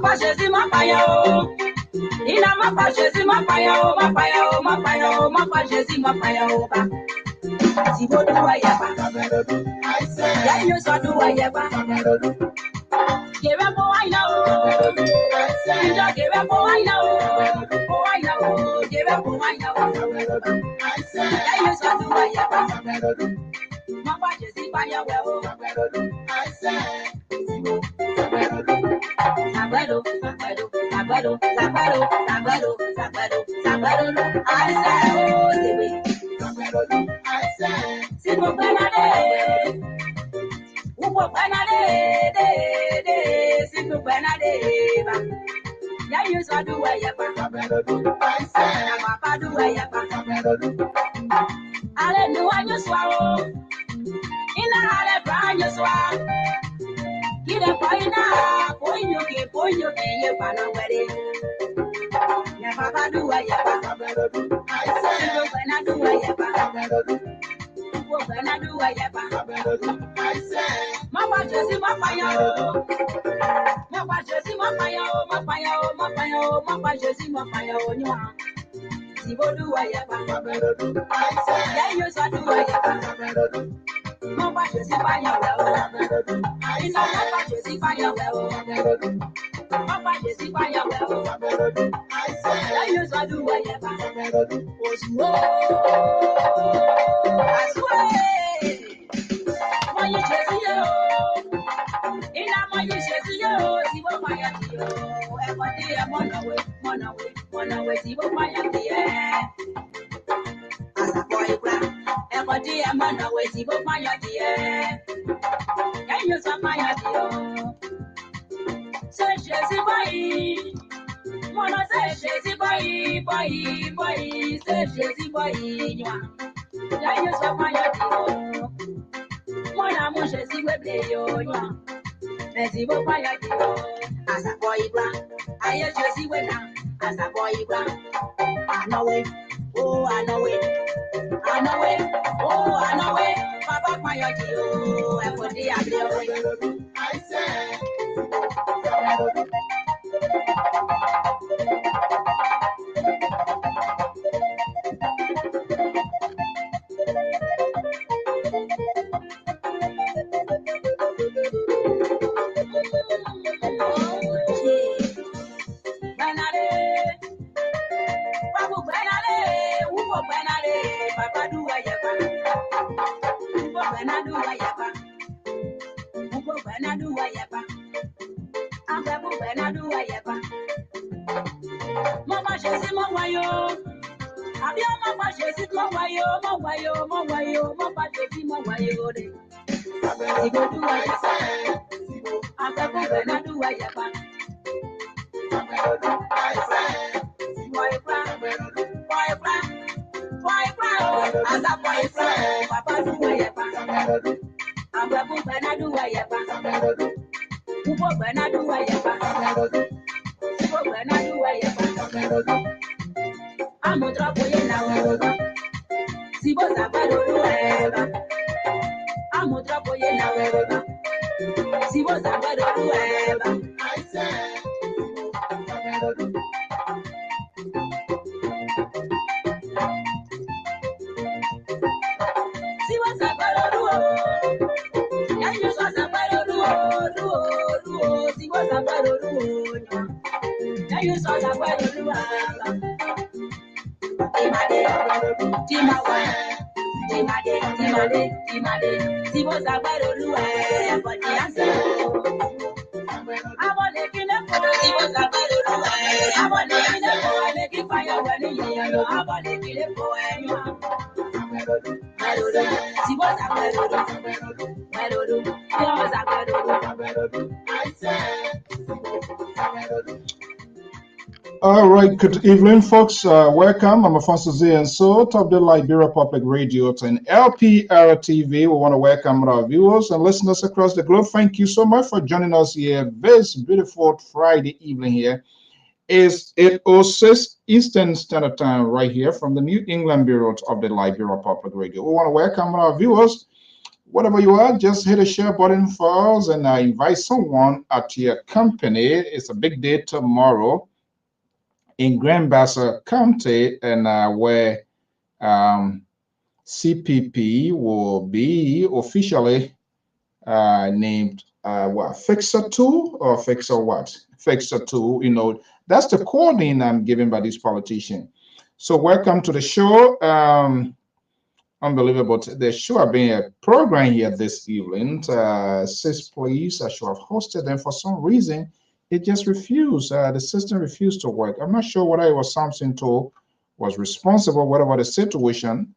Mapashezi Mapayo. Ina Mapashezi Mapayo, Mapayo, Mapayo, Mapashezi Mapayo. Sibo do ayaba. Yeah, you saw do ayaba. Give up all I know. Give up all I know. Oh, I know. Give up all I know. Yeah, you saw do ayaba. Mapashezi Mapayo. I said. Sabado, sabado, sabado, sabado, sabado, sabado, sabado. I say, oh, sabado. I say, Sibo Benade, Ubo Benade, Sibo Benade. Ya you saw do ayaba. I say, Papa do ayaba. Ale no anyo swao, ina ale branyo swao. Kida paina, poinyo ke ye panawere. Ya papa do ayaba. I say, when I do ayaba. When I do ayaba. I say, Mama Josie Mapayo. Mama Josie Mapayo, Mapayo, Mapayo, Mama Josie Mapayo. Sibo do ayaba. I say, yeah, you saw do ayaba. Mama Josie Mapayo. I know Mama Josie Mapayo. Mama Josie Mapayo. I say, yeah, you saw do ayaba. I swear. Why you Josie yo? Ina mo you Josie yo? Sibo Mapayo. Everybody I'm on away, Sibo Mapayo. As a boy, everybody I'm on away, Sibo Mapayo. Can you say Mapayo? Say Josie boy. Mona say Josie boy, say Josie boy. Can you say Mapayo? Mona mo Josie we play yo. Sibo Mapayo. As a boy, I hear Josie we now. As a boy, I know it. Oh, I know it. I know it. Oh, I know it. Papa Mapayo. Everybody I play. I say. Papa do ayaba. When I do ayaba. When I do ayaba. I'm when I do ayaba. Mama Josie Mapayo. Abia Mama Josie Mapayo, Mapayo, Mama Josie Mapayo. Sibo do ayaba. I'm when I do ayaba. I say, as a boyfriend, Papa do ayaba. I'm when I do ayaba. When I do ayaba. When I do ayaba. I'm a drop in now. Sibo Sabado do ayaba. I'm a drop in now. Sibo Sabado do ayaba. I say. All right, good evening, folks. Welcome. I'm Afonso Z, and so top the Liberia Public Radio and LPR-TV. We want to welcome our viewers and listeners across the globe. Thank you so much for joining us here this beautiful Friday evening here. It's 8:06 Eastern Standard Time right here from the New England Bureau of the Liberia Public Radio. We want to welcome our viewers Whatever you are, just hit the share button for us and invite someone at your company. It's a big day tomorrow in Grand Bassa County, and where um, CPP will be officially named what, Fixer 2 or Fixer what? Fixer 2, that's the code name I'm given by this politician. So welcome to the show. Unbelievable. There should have been a program here this evening. Sis, please, I should have hosted them. For some reason, it just refused. The system refused to work. I'm not sure whether it was something to was responsible, whatever the situation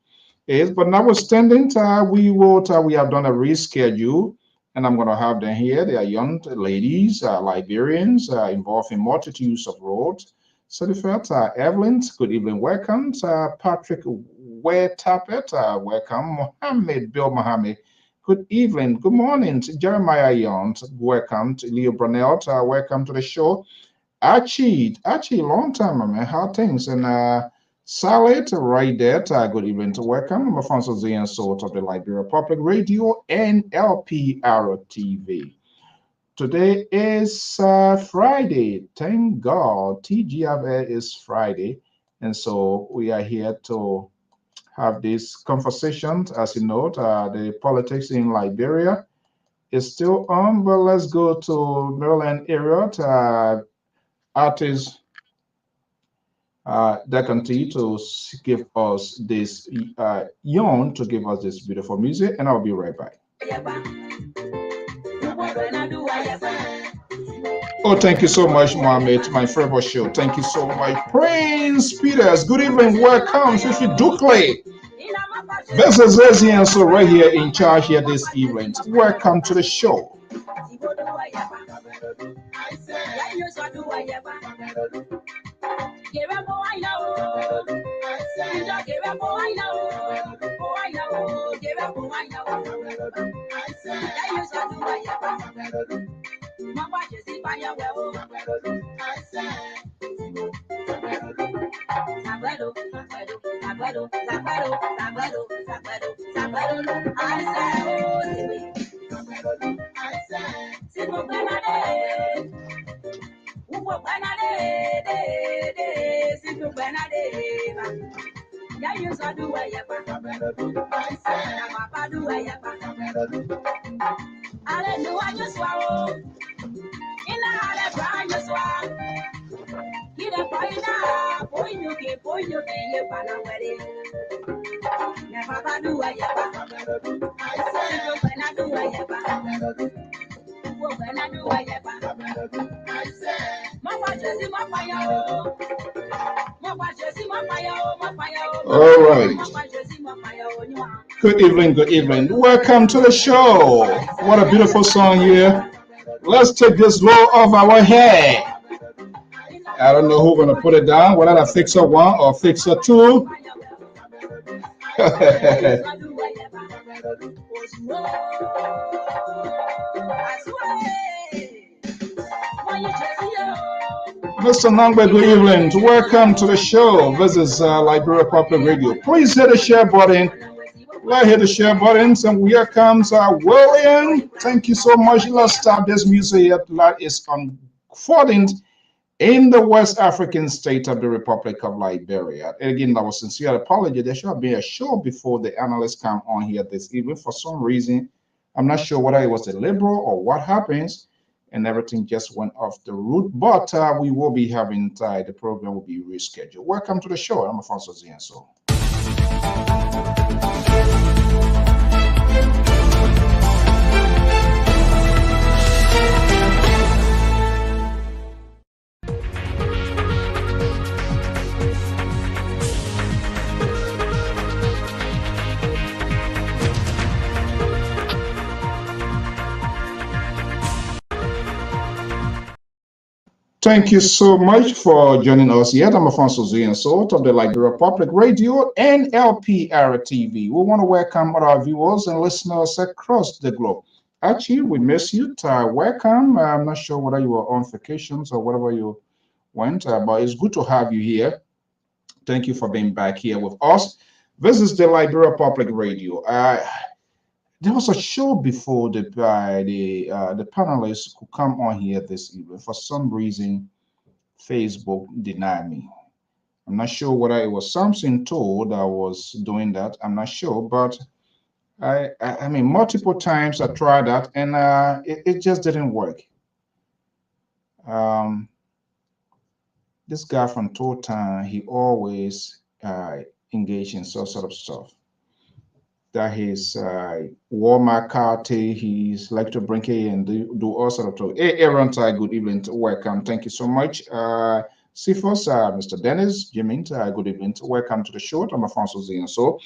is. But notwithstanding, we have done a reschedule, and I'm going to have them here. They are young ladies, Liberians, involved in multitudes of roles. So the first, Evelyn, good evening, welcome. Patrick Ware Tappet, welcome. Mohammed Bill Mohammed, good evening, good morning. Jeremiah Yont, welcome. Leo Brunel, welcome to the show. Archie, long time, man. How things? And Salad, right there. Good evening to welcome. I'm Alfonso Z and Sort of the Liberia Public Radio and LPR-TV. Today is Friday. Thank God. TGFA is Friday. And so we are here to have this conversation. As you know, the politics in Liberia is still on, but let's go to Maryland area. Artist Decanty to give us this, Yon to give us this beautiful music, and I'll be right back. Oh, thank you so much, Mohammed, my favorite show. Thank you so much. Prince Peters, good evening, welcome. Fifi Dukley. This is Ezzy and so right here in charge here this evening. Welcome to the show. All right. Good evening, good evening. Welcome to the show. What a beautiful song here. Let's take this low off our head. I don't know who's going to put it down, whether I Fixer 1 or Fixer 2. Mr. Nangbe, good evening. Welcome to the show. This is Liberia Public Radio. Please hit the share button. Let's hit the share button. And here comes William. Thank you so much. Let's start this music here that is unfolding in the West African state of the Republic of Liberia. And again, that was sincere apology. There should have been a show before the analysts come on here this evening. For some reason, I'm not sure whether it was a liberal or what happens, and everything just went off the route. But we will be having the program will be rescheduled. Welcome to the show. I'm Alfonso Zienso. Thank you so much for joining us here. I'm Alfonso Zienso of the Liberia Public Radio and LPR-TV. We want to welcome our viewers and listeners across the globe. Actually, we miss you. Welcome. I'm not sure whether you were on vacations or whatever you went, but it's good to have you here. Thank you for being back here with us. This is the Liberia Public Radio. There was a show before the panelists could come on here this evening. For some reason, Facebook denied me. I'm not sure whether it was something told that was doing that. I'm not sure, but I mean, multiple times I tried that, and it just didn't work. Um, this guy from Totan, he always engaged in sort of stuff. That he's Walmart carty, he's like to bring it and do all sort of talk. Hey, Aaron, good evening, welcome. Thank you so much. Sifos, Mr. Dennis, Jimmy, good evening, welcome to the show. I'm Afonso Zina. So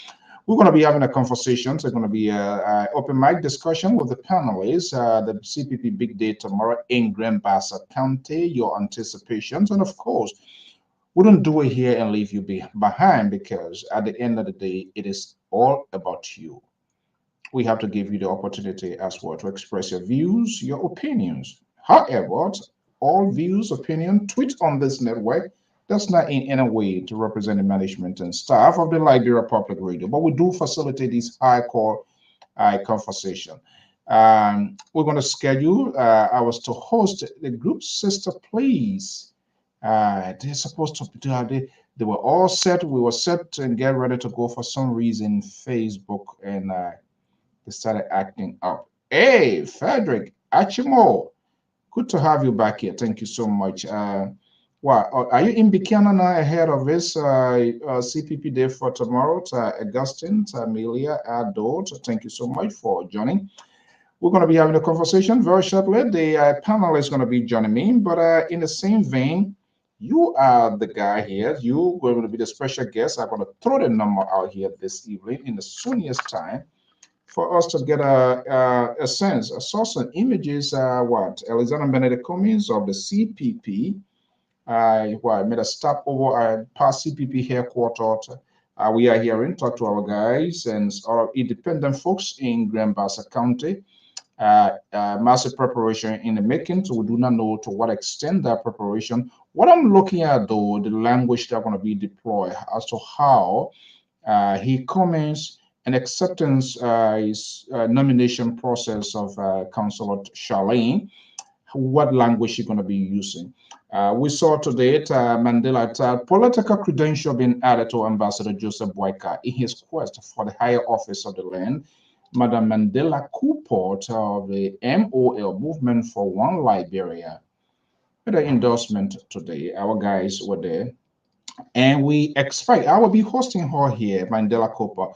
we're going to be having a conversation. So it's going to be an open mic discussion with the panelists, the CPP Big Day tomorrow in Grand Bassa County, your anticipations. And of course, we don't do it here and leave you behind, because at the end of the day, it is all about you. We have to give you the opportunity as well to express your views, your opinions. However, all views, opinion, tweets on this network does not in any way to represent the management and staff of the Liberia Public Radio, but we do facilitate this high conversation. We're going to schedule. I was to host the group Sister Please. They're supposed to they were all set. We were set and get ready to go. For some reason, Facebook and they started acting up. Hey, Frederick Achimo, good to have you back here. Thank you so much. Wow, are you in Buchanan ahead of this CPP day for tomorrow? Augustine, Amelia, Adult, thank you so much for joining. We're going to be having a conversation very shortly. The panel is going to be joining me, but in the same vein, you are the guy here. You're going to be the special guest. I'm going to throw the number out here this evening in the soonest time for us to get a sense. I saw some images. Alexander Benedict Cummings of the CPP. I made a stop over at past CPP headquarters. We are here in talk to our guys and our independent folks in Grand Bassa County. Massive preparation in the making, so we do not know to what extent that preparation. What I'm looking at, though, the language that's going to be deployed as to how he comments and acceptance his nomination process of Councillor Charlene, what language she's going to be using. We saw today Mandela political credential being added to Ambassador Joseph Boyka in his quest for the higher office of the land. Madam Mandela Couport of the MOL, Movement for One Liberia, with an endorsement today. Our guys were there. And we expect, I will be hosting her here, Mandela Cooper,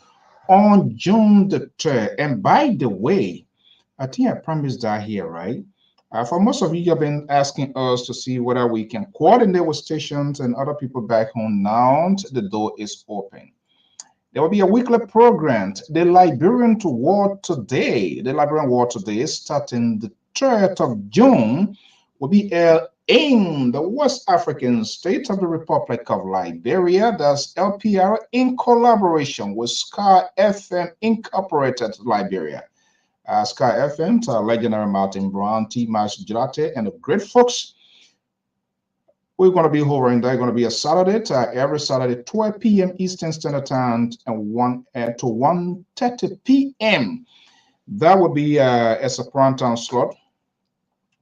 on June the 3rd. And by the way, I think I promised that here, right? For most of you have been asking us to see whether we can coordinate with stations and other people back home. Now the door is open. There will be a weekly program, The Liberian War Today. The Liberian War Today, starting the 3rd of June, will be held in the West African state of the Republic of Liberia. That's LPR in collaboration with Sky FM Incorporated Liberia. Sky FM, legendary Martin Brown, T. Mash Gelate, and the great folks. We're going to be hovering. They're going to be a Saturday, every Saturday, 12 p.m. Eastern Standard Time and 1 to 1:30 p.m. That would be a prime time slot.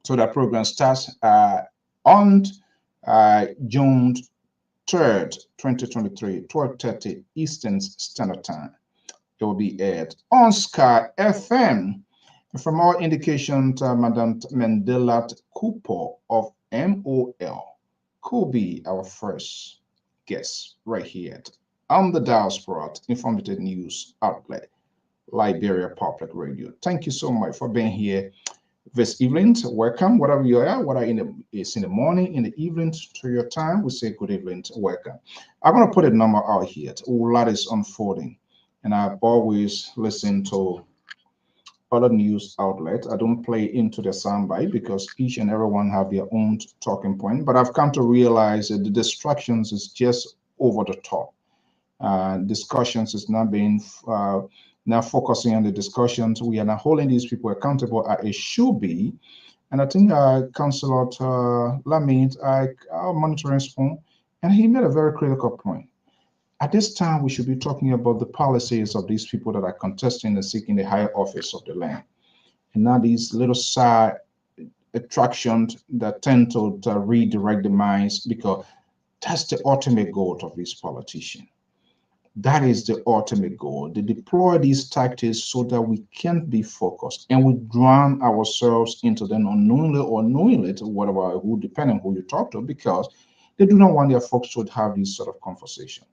So that program starts on June 3rd, 2023, 12:30 Eastern Standard Time. It will be aired on Sky FM. And for more indication, Madam Mandela Cooper of MOL could be our first guest right here on the Diaspora Informative News Outlet, Liberia Public Radio. Thank you so much for being here this evening. Welcome, whatever you are, whether it's in the morning, in the evening, to your time, we say good evening, welcome. I'm going to put a number out here. A lot is unfolding, and I've always listened to other news outlets. I don't play into the soundbite because each and everyone have their own talking point, but I've come to realize that the distractions is just over the top. Discussions is not being now focusing on the discussions. We are not holding these people accountable as it should be. And I think Councillor Lamint, our monitoring spoon, and he made a very critical point. At this time, we should be talking about the policies of these people that are contesting and seeking the higher office of the land, and not these little side attractions that tend to redirect the minds, because that's the ultimate goal of these politicians. That is the ultimate goal. They deploy these tactics so that we can't be focused and we drown ourselves into them unknowingly or knowingly, to whatever, who, depending on who you talk to, because they do not want their folks to have this sort of conversation.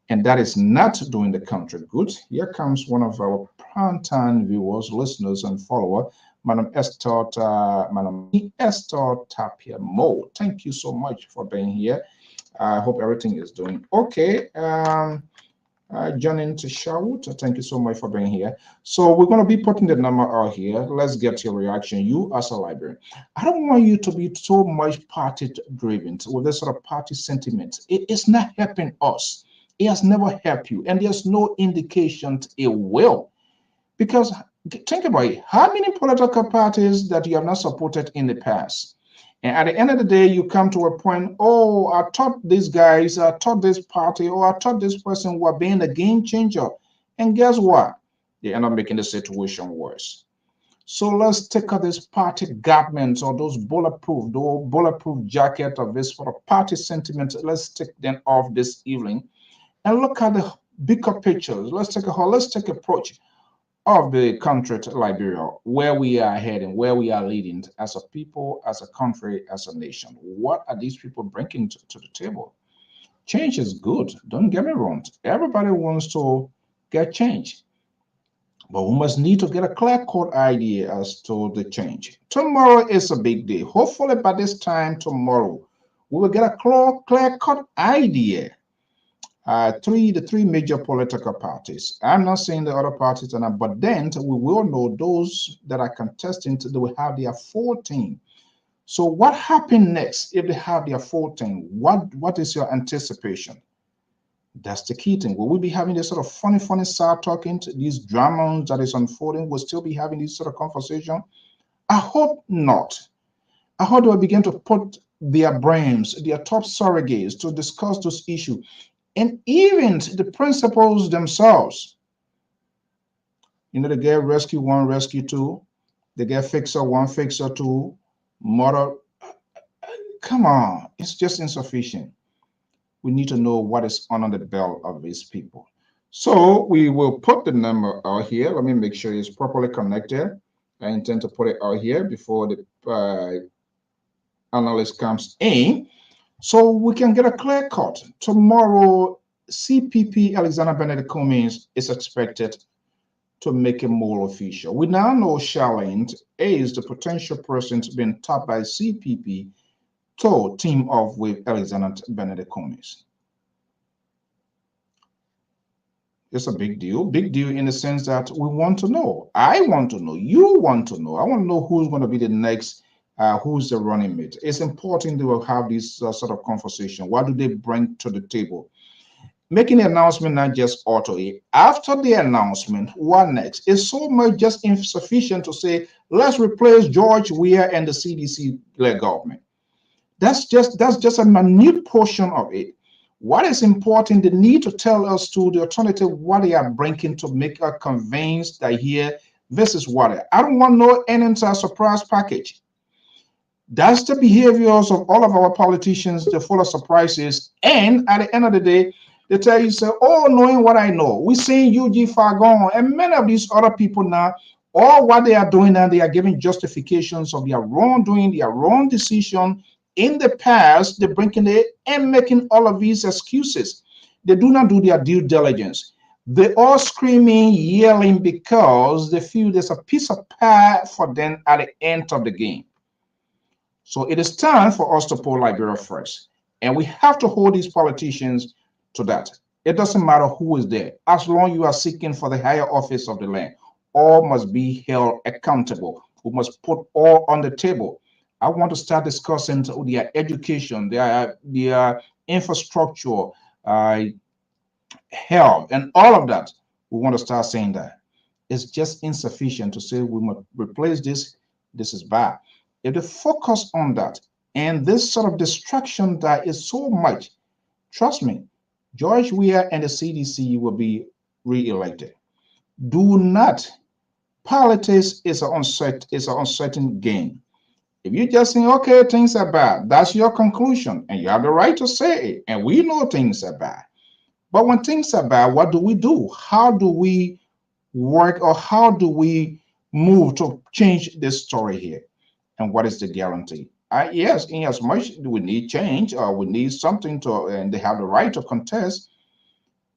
And that is not doing the country good. Here comes one of our prime-time viewers, listeners, and follower, Madam Esther Tapia Mo. Thank you so much for being here. I hope everything is doing okay. Joining to shout. Thank you so much for being here. So we're going to be putting the number out here. Let's get your reaction. You as a librarian, I don't want you to be so much party driven with this sort of party sentiment. It's not helping us. It has never helped you, and there's no indication it will. Because think about it. How many political parties that you have not supported in the past? And at the end of the day, you come to a point, oh, I thought these guys, I thought this party, or I thought this person were being a game changer. And guess what? They end up making the situation worse. So let's take out this party garments or those bulletproof jacket of this sort of party sentiment. Let's take them off this evening and look at the bigger pictures. Let's take a holistic approach of the country to Liberia, where we are heading, where we are leading as a people, as a country, as a nation. What are these people bringing to the table? Change is good. Don't get me wrong. Everybody wants to get change. But we must need to get a clear-cut idea as to the change. Tomorrow is a big day. Hopefully by this time tomorrow, we will get a clear-cut idea. The three major political parties. I'm not saying the other parties are not, but then we will know those that are contesting. They will have their 14. So what happened next if they have their 14? What is your anticipation? That's the key thing. Will we be having this sort of funny side talking, these dramas that is unfolding? We'll still be having this sort of conversation? I hope not. I hope they will begin to put their brains, their top surrogates, to discuss this issue. And even the principals themselves, they get rescue one, rescue two, they get fixer one, fixer two, mother. Come on, it's just insufficient. We need to know what is under the belt of these people. So we will put the number out here. Let me make sure it's properly connected. I intend to put it out here before the analyst comes in, so we can get a clear cut. Tomorrow, CPP Alexander Benedict Cummings is expected to make a more official. We now know Charlene is the potential person being tapped by CPP to team up with Alexander Benedict Cummings. It's a big deal. Big deal in the sense that we want to know. I want to know. You want to know. I want to know who's going to be the next. Who's the running mate? It's important to have this sort of conversation. What do they bring to the table? Making the announcement not just auto. After the announcement, what next? It's so much just insufficient to say, let's replace George Weah and the CDC-led government. That's just a minute portion of it. What is important, they need to tell us to the alternative what they are bringing to make us convinced that here, this is what I don't want no entire surprise package. That's the behaviors of all of our politicians. They're full of surprises. And at the end of the day, they tell you, say, oh, knowing what I know. We're seeing UG Fargon and many of these other people now, all what they are doing now, they are giving justifications of their wrongdoing, their wrong decision in the past. They're bringing it and making all of these excuses. They do not do their due diligence. They all screaming, yelling because they feel there's a piece of pie for them at the end of the game. So it is time for us to put Liberia first. And we have to hold these politicians to that. It doesn't matter who is there. As long as you are seeking for the higher office of the land, all must be held accountable. We must put all on the table. I want to start discussing their education, their infrastructure, health, and all of that. We want to start saying that. It's just insufficient to say we must replace this. This is bad. If they focus on that and this sort of distraction that is so much, trust me, George Weah and the CDC will be re-elected. Do not. Politics is an uncertain game. If you just think, okay, things are bad, that's your conclusion, and you have the right to say it. And we know things are bad. But when things are bad, what do we do? How do we work, or how do we move to change this story here? And what is the guarantee? Yes, in as much we need change, or we need something to, and they have the right to contest.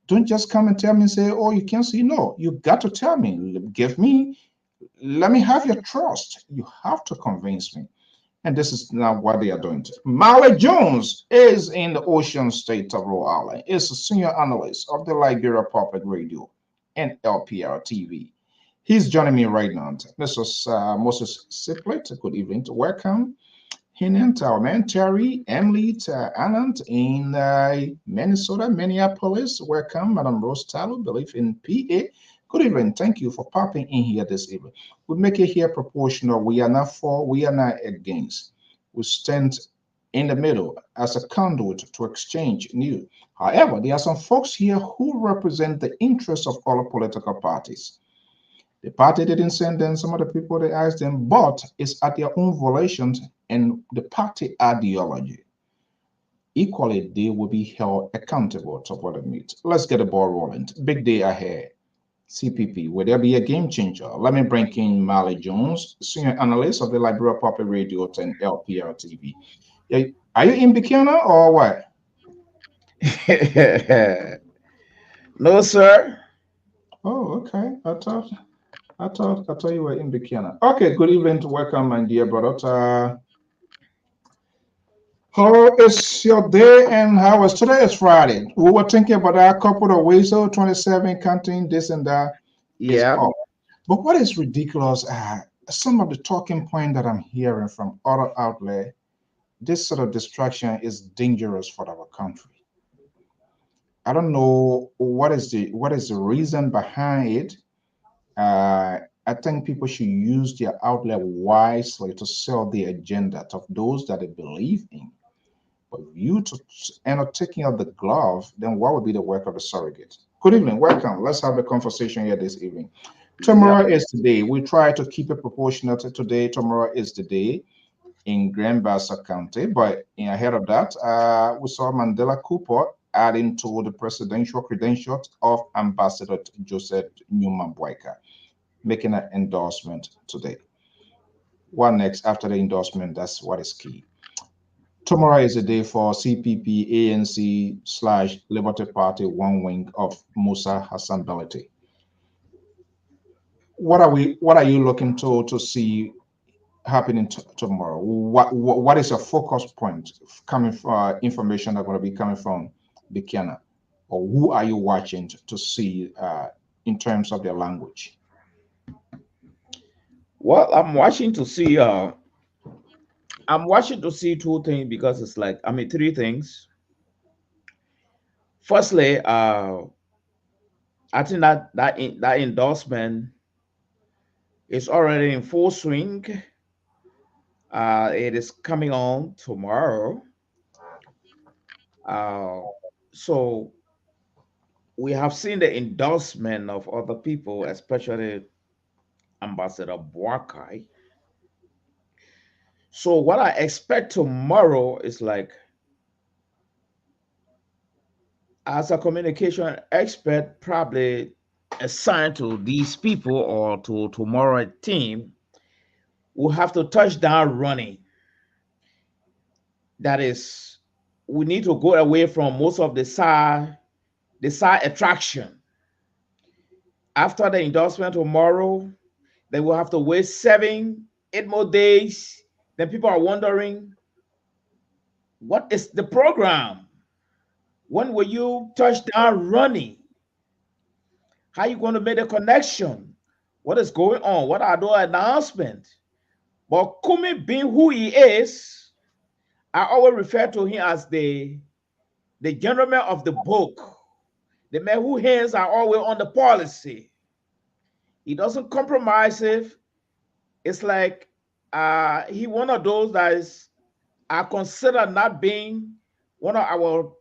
Don't just come and tell me and say, oh, you can't see. No, you got to tell me, give me, let me have your trust. You have to convince me. And this is now what they are doing. Molly Jones is in the Ocean State of Rhode Island. Is a senior analyst of the Liberia Public Radio and LPR-TV. He's joining me right now. Mrs. Moses Siplet, good evening. Welcome. Hinant, our man Terry, Emily, Anand in Minnesota, Minneapolis. Welcome, Madam Rose Tallow, believe in PA. Good evening. Thank you for popping in here this evening. We make it here proportional. We are not for, we are not against. We stand in the middle as a conduit to exchange news. However, there are some folks here who represent the interests of all political parties. The party didn't send them some of the people they asked them, but it's at their own volition and the party ideology. Equally, they will be held accountable to what it means. Let's get the ball rolling. Big day ahead. CPP, will there be a game changer? Let me bring in Molly Jones, senior analyst of the Liberia Public Radio and LPR-TV. Yeah, are you in Bikina or what? No, sir. Oh, okay. I thought you were in Bikina. Okay, good evening to welcome, my dear brother. How is your day and how is today? Is Friday. We were thinking about that couple of weeks, so 27 counting this and that is Yeah. off. But what is ridiculous, some of the talking point that I'm hearing from other outlets, this sort of distraction is dangerous for our country. I don't know what is the reason behind it. I think people should use their outlet wisely to sell the agenda of those that they believe in. But if you to end up taking out the glove, then what would be the work of the surrogate? Good evening, welcome. Let's have a conversation here this evening. Yep. Tomorrow is the day. We try to keep it proportional to today. Tomorrow is the day in Grand Bassa County. But ahead of that, we saw Mandela Cooper adding to the presidential credentials of Ambassador Joseph Newman Boyka, making an endorsement today. What next after the endorsement? That's what is key. Tomorrow is the day for CPP ANC slash Liberty Party, one wing of Musa Hassan Belati. What are you looking to see happening tomorrow? What is your focus point coming from information that going to be coming from Bikiana, or who are you watching to see in terms of their language? Well, I'm watching to see two things because it's like three things. Firstly, I think that endorsement is already in full swing. It is coming on tomorrow. Uh, so we have seen the endorsement of other people, especially Ambassador Boakai. So what I expect tomorrow is like, as a communication expert, probably assigned to these people or to tomorrow team, will have to touch down running. That is, we need to go away from most of the side attraction. After the endorsement tomorrow, then we'll have to wait 7, 8 more days. Then people are wondering, what is the program? When will you touch down running? How are you going to make a connection? What is going on? What are those announcements? But Kumi being who he is, I always refer to him as the gentleman of the book, the man whose hands are always on the policy. He doesn't compromise it. It's like he one of those that is I consider not being one of our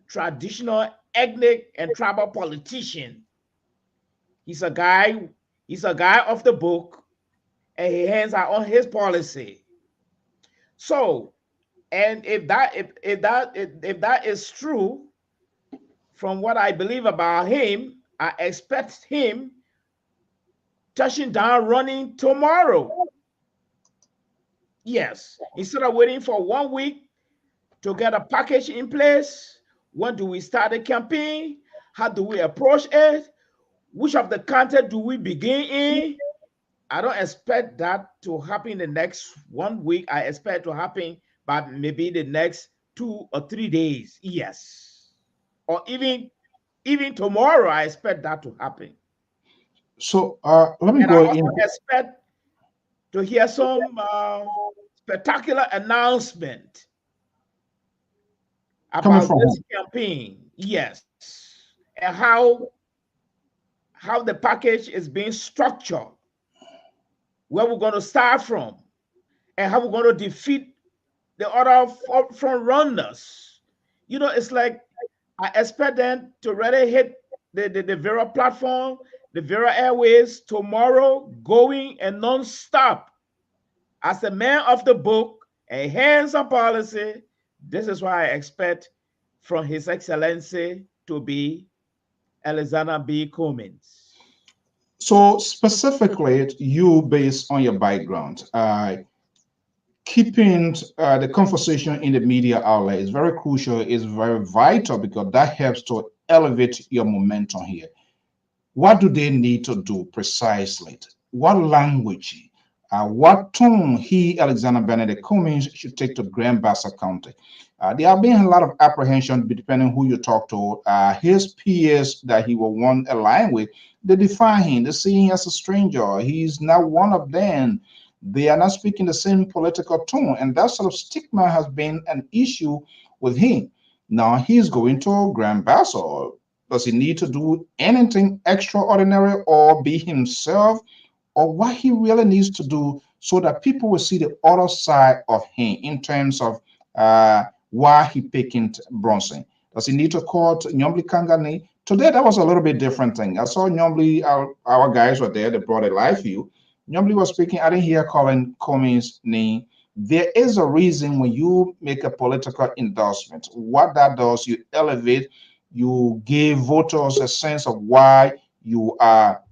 traditional ethnic and tribal politician. He's a guy of the book, and his hands are on his policy. So, and if that is true, from what I believe about him, I expect him touching down running tomorrow. Yes, instead of waiting for 1 week to get a package in place. When do we start the campaign? How do we approach it? Which of the content do we begin in? I don't expect that to happen the next 1 week. I expect to happen by maybe the next 2 or 3 days. Yes. Or even tomorrow, I expect that to happen. So let me And go I in. also expect to hear some spectacular announcement Coming about from this home. campaign. Yes. And how the package is being structured, where we're going to start from, and how we're going to defeat the other front runners. You know, it's like I expect them to really hit the Vera platform, the Vera Airways tomorrow, going and non-stop. As a man of the book, a hands-on policy, this is what I expect from His Excellency to be Alexander B. Cummings. So specifically, you based on your background, keeping the conversation in the media outlet is very crucial, is very vital because that helps to elevate your momentum here. What do they need to do precisely? What language, what tone he, Alexander Benedict Cummings, should take to Grand Bassa County? There have been a lot of apprehension depending who you talk to. His peers that he will want a line with, they define him, they see him as a stranger. He's not one of them. They are not speaking the same political tone, and that sort of stigma has been an issue with him. Now he's going to Grand Bassa. Does he need to do anything extraordinary or be himself, or what he really needs to do so that people will see the other side of him in terms of why he picked Bronson? Does he need to court Nyombli Kangani? Today, that was a little bit different thing. I saw Nyombli, our guys were there, they brought a live view. Nyombli was speaking, I didn't hear Colin Cummings' name. There is a reason when you make a political endorsement. What that does, you elevate, you give voters a sense of why you are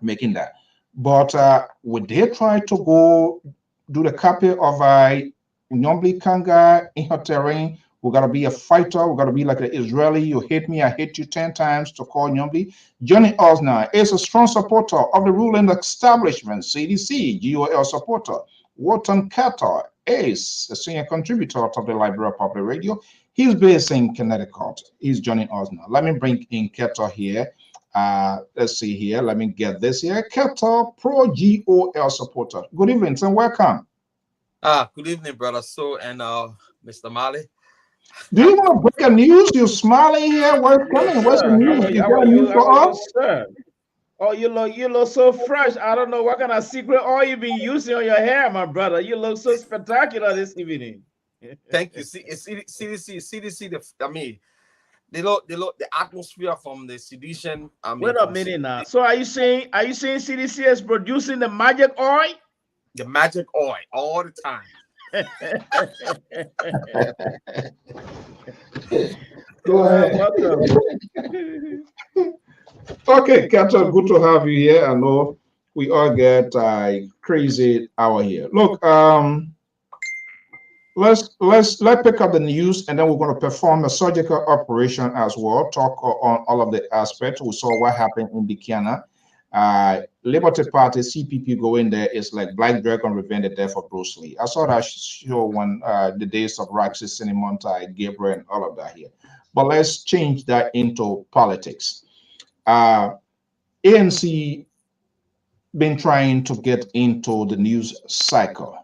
making that. But would they try to go do the copy of Nyombli Kanga in her terrain? We gotta be a fighter. We gotta be like an Israeli. You hate me, I hate you 10 times to call Nyombli. Johnny Osner is a strong supporter of the ruling establishment, CDC, GOL supporter. Walton Carter is a senior contributor to the Liberia Public Radio. He's based in Connecticut. He's Johnny Osner. Let me bring in Carter here. Let's see here. Let me get this here. Carter, pro GOL supporter. Good evening and welcome. Good evening, brother. So and Mr. Mali. Do you want to break a news? You're smiling here. What's coming? What's the news? You got news for us? Oh, you look so fresh. I don't know what kind of secret oil you've been using on your hair, my brother. You look so spectacular this evening. Thank you. CDC. The atmosphere from the sedition. Wait a minute now. So are you saying CDC is producing the magic oil? The magic oil all the time. Go ahead. Okay, Carter, good to have you here. I know we all get crazy hour here. Look, let's pick up the news, and then we're going to perform a surgical operation as well. Talk on all of the aspects. We saw what happened in Buchanan. Liberty Party CPP going there is like Black Dragon Revenge the death of Bruce Lee. I saw that show when the days of Roxy Cinemonte, Gabriel, and all of that here. But let's change that into politics. ANC been trying to get into the news cycle.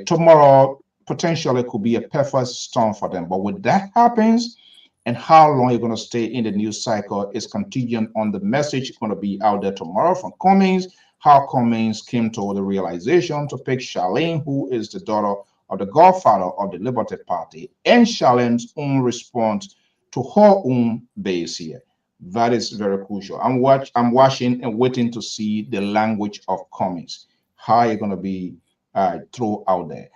Tomorrow potentially could be a perfect storm for them. But when that happens, and how long you're going to stay in the news cycle is contingent on the message going to be out there tomorrow from Cummings, how Cummings came to the realization to pick Charlene, who is the daughter of the godfather of the Liberty Party, and Charlene's own response to her own base here. That is very crucial. I'm watching and waiting to see the language of comments. How you're gonna be thrown out there.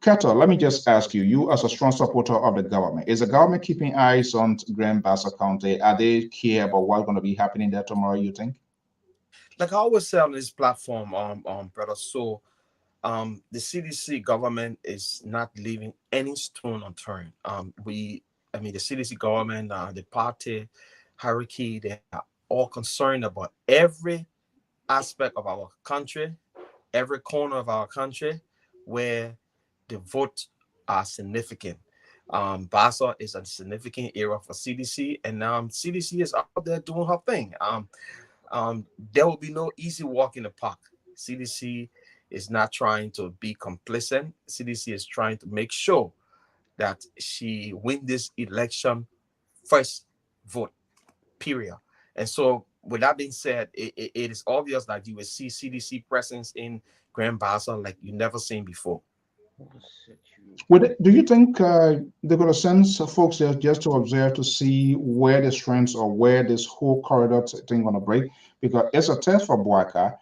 Kato, let me just ask you, you as a strong supporter of the government, is the government keeping eyes on Grand Bassa County? Are they care about what's gonna be happening there tomorrow, you think? Like I always say on this platform, brother. So the CDC government is not leaving any stone unturned. I mean, the CDC government, the party hierarchy, they are all concerned about every aspect of our country, every corner of our country where the votes are significant. Bassa is a significant area for CDC, and CDC is out there doing her thing. There will be no easy walk in the park. CDC is not trying to be complicit. CDC is trying to make sure that she win this election first vote, period. And so, with that being said, it is obvious that you will see CDC presence in Grand Bassa like you never seen before. Do you think they're going to send some folks there just to observe to see where the strengths or where this whole corridor thing going to break? Because it's a test for Boyka,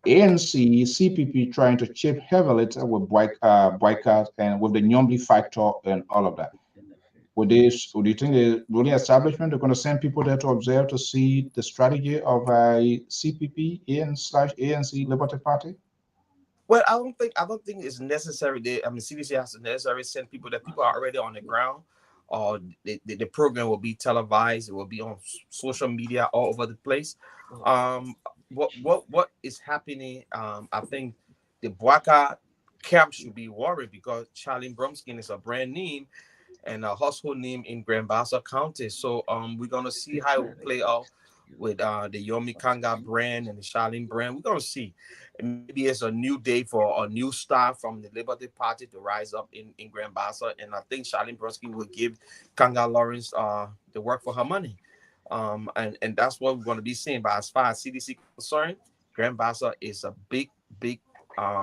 ANC, CPP trying to chip heavily with Boyka and with the Nyombi factor and all of that. With this, do you think the ruling establishment are going to send people there to observe to see the strategy of CPP and slash ANC Liberty Party? Well, I don't think it's necessary. I mean, CDC has to necessarily send people that people are already on the ground, or the program will be televised. It will be on social media all over the place. Um, what is happening? I think the Boaca camp should be worried because Charlie Bromskin is a brand name and a household name in Grand Bassa County. So we're gonna see how it will play out with the Yomi Kanga brand and the Charlene brand. We're gonna see. Maybe it's a new day for a new star from the Liberty Party to rise up in Grand Bassa. And I think Charlene Brodsky will give Kanga Lawrence the work for her money. And that's what we're gonna be seeing. But as far as CDC concerned, Grand Bassa is a big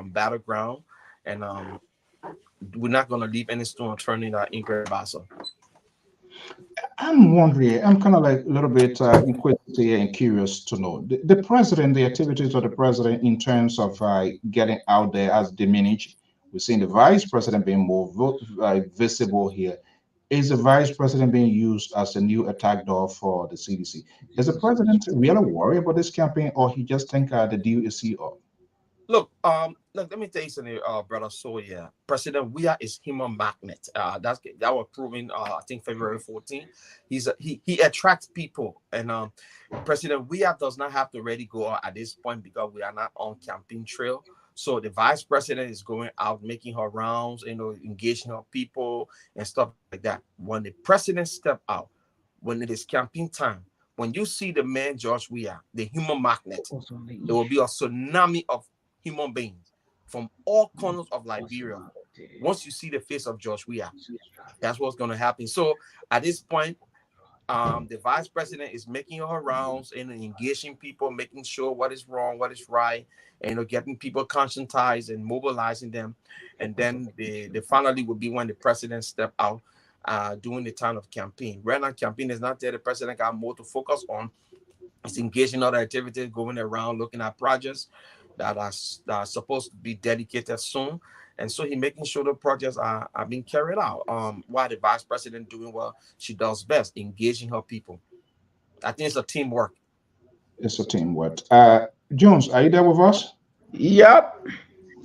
battleground. And we're not gonna leave any stone unturned in Grand Bassa. I'm wondering, I'm kind of like a little bit inquisitive and curious to know the president, the activities of the president in terms of getting out there has diminished. We're seeing the vice president being more visible here. Is the vice president being used as a new attack dog for the CDC? Is the president really worried about this campaign, or he just think the deal is CEO? Look, let me tell you something, brother. So yeah, President Weah is human magnet. That was proven. I think February 14th. He attracts people, and President Weah does not have to really go out at this point because we are not on campaign trail. So the vice president is going out, making her rounds, engaging her people and stuff like that. When the president step out, when it is campaign time, when you see the man George Weah, the human magnet, there will be a tsunami of human beings from all corners of Liberia. Once you see the face of George Weah, that's what's going to happen. So at this point, the vice president is making her rounds and engaging people, making sure what is wrong, what is right, and getting people conscientized and mobilizing them. And then the finally will be when the president step out during the time of campaign. Right now, campaign is not there. The president got more to focus on. It's engaging other activities, going around looking at projects that are supposed to be dedicated soon. And so he making sure the projects are being carried out. While the vice president doing what she does best, engaging her people. I think it's a teamwork. It's a teamwork. Jones, are you there with us? Yep.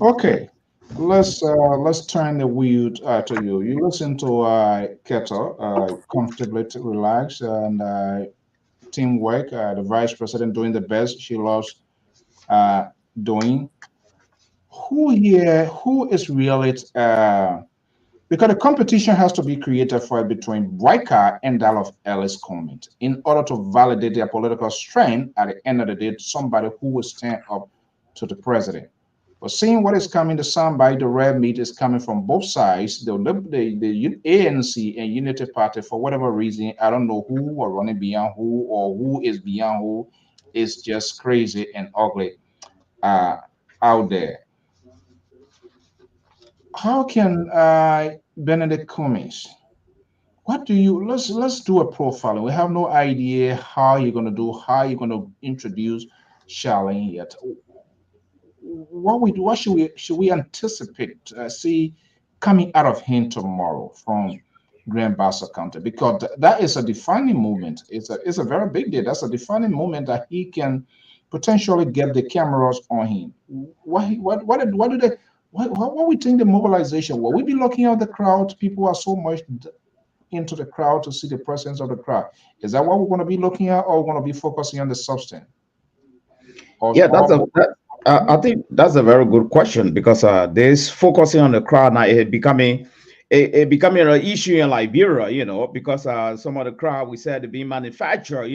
Okay, let's turn the wheel to you. You listen to Keto, comfortably relax and teamwork. The vice president doing the best she loves uh, doing. Who here? Who is really? Because the competition has to be created for it between Boyka and that of Ellis Comment in order to validate their political strength at the end of the day, somebody who will stand up to the president. But seeing what is coming, the soundbite, the red meat is coming from both sides. The ANC and Unity Party, for whatever reason, I don't know who are running beyond who or who is beyond who, is just crazy and ugly uh, out there. How can Benedict Cummings what do you let's do a profiling. We have no idea how you're going to do, how you're going to introduce Charlene yet. What should we anticipate see coming out of him tomorrow from Grand Bassa County? Because that is a defining moment. It's a very big day. That's a defining moment that he can potentially get the cameras on him. What do they what we think the mobilization? Will we be looking at the crowd? People are so much into the crowd to see the presence of the crowd. Is that what we're going to be looking at, or we're going to be focusing on the substance? Yeah, I think that's a very good question, because this focusing on the crowd now, it becoming an issue in Liberia, because some of the crowd we said being manufactured,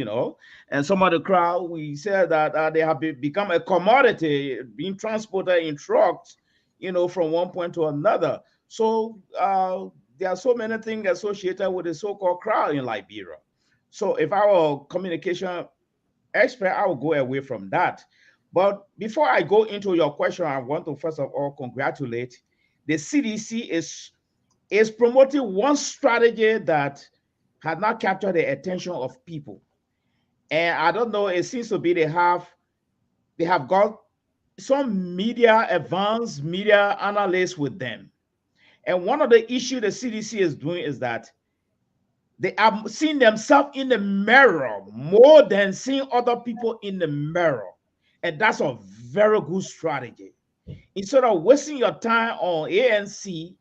and some of the crowd we said that they have become a commodity being transported in trucks, from one point to another. So there are so many things associated with the so-called crowd in Liberia. So if our communication expert, I will go away from that. But before I go into your question, I want to first of all congratulate the CDC is promoting one strategy that has not captured the attention of people. And I don't know, it seems to be they have got some advanced media analysts with them. And one of the issues the CDC is doing is that they are seeing themselves in the mirror more than seeing other people in the mirror. And that's a very good strategy. Instead of wasting your time on ANC,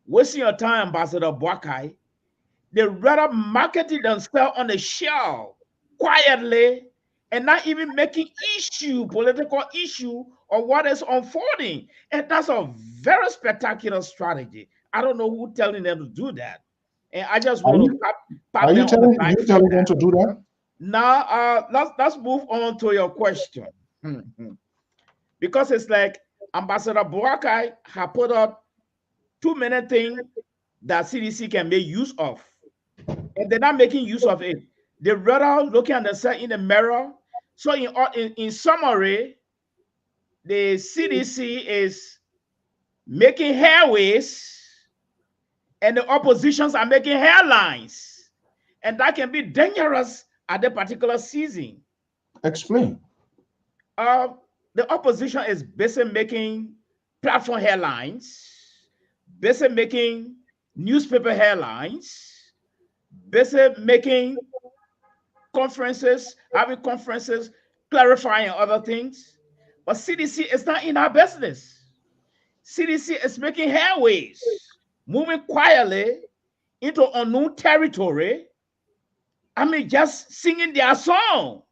wasting your time, Ambassador Boakai, they rather marketed themselves on the shelf quietly and not even making political issue of what is unfolding. And that's a very spectacular strategy. I don't know who telling them to do that. And I just Are want to you pat them on the back you for telling them that. to do that? Now, let's move on to your question. Because it's like Ambassador Boakai have put up too many things that CDC can make use of, and they're not making use of it. They're rather looking at themselves in the mirror. So, in summary, the CDC is making hairways, and the oppositions are making hairlines, and that can be dangerous at the particular season. Explain. Uh, the opposition is busy making platform headlines, busy making newspaper headlines, busy making having conferences, clarifying other things. But CDC is not in our business. CDC is making headways, moving quietly into unknown territory. I mean, just singing their song.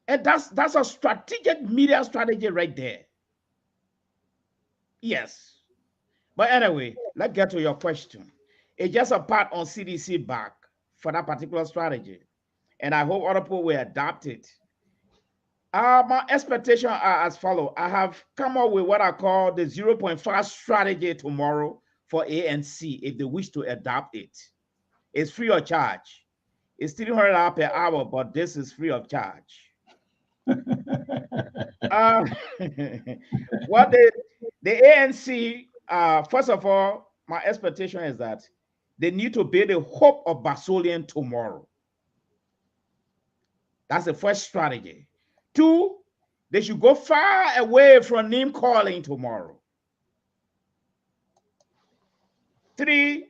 And that's a strategic media strategy right there. Yes. But anyway, let's get to your question. It's just a part on CDC back for that particular strategy. And I hope other people will adopt it. My expectations are as follows. I have come up with what I call the 0.5 strategy tomorrow for ANC if they wish to adopt it. It's free of charge. It's $300 per hour, but this is free of charge. Uh, what the ANC, first of all, my expectation is that they need to build the hope of Basolian tomorrow. That's the first strategy. 2, they should go far away from name calling tomorrow. 3,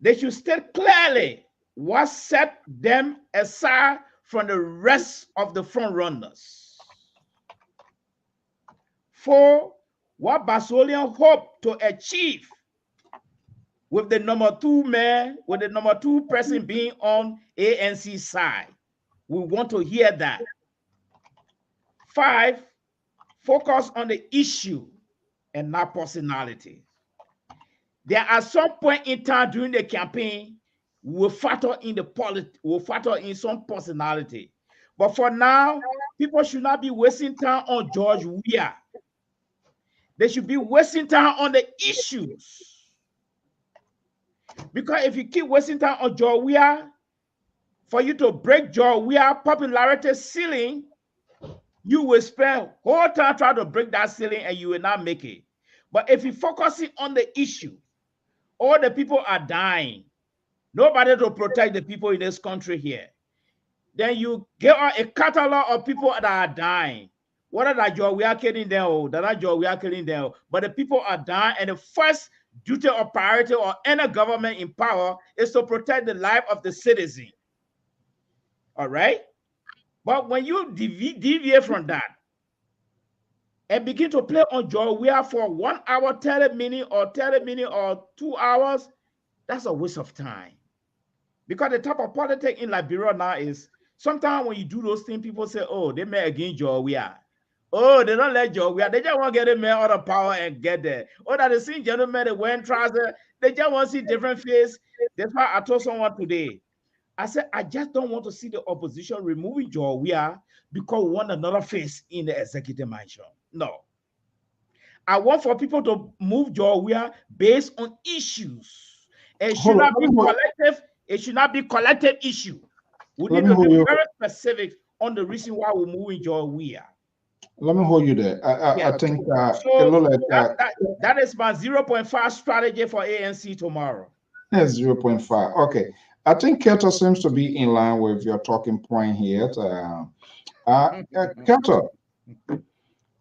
they should state clearly what set them aside from the rest of the front runners. 4, what Basolian hope to achieve with the number 2 man, with the number 2 person being on ANC side. We want to hear that. 5, focus on the issue and not personality. There are some point in time during the campaign we'll factor in some personality. But for now, people should not be wasting time on George Weah. They should be wasting time on the issues. Because if you keep wasting time on George Weah, for you to break George Weah popularity ceiling, you will spend whole time trying to break that ceiling and you will not make it. But if you focus on the issue, all the people are dying. Nobody to protect the people in this country here. Then you get a catalog of people that are dying. What are that job we are killing them? Oh, that job we are killing them. But the people are dying, and the first duty or priority of any government in power is to protect the life of the citizen. All right? But when you deviate from that and begin to play on job we are for 1 hour, 30 minutes or 2 hours, that's a waste of time. Because the type of politics in Liberia now is sometimes when you do those things, people say, oh, they may against job we are. Oh, they don't let job we are. They just want to get a man out of power and get there. Oh, that the same gentleman that wearing trousers, they just want to see different face. That's why I told someone today. I said, I just don't want to see the opposition removing job we are because we want another face in the executive mansion. No. I want for people to move job we are based on issues. It should not be collective. It should not be collective issue. We need to be very specific on the reason why we're moving job we are. Let me hold you there. I think so that is my 0.5 strategy for ANC tomorrow. 0.5. Okay. I think Keto seems to be in line with your talking point here. Keto,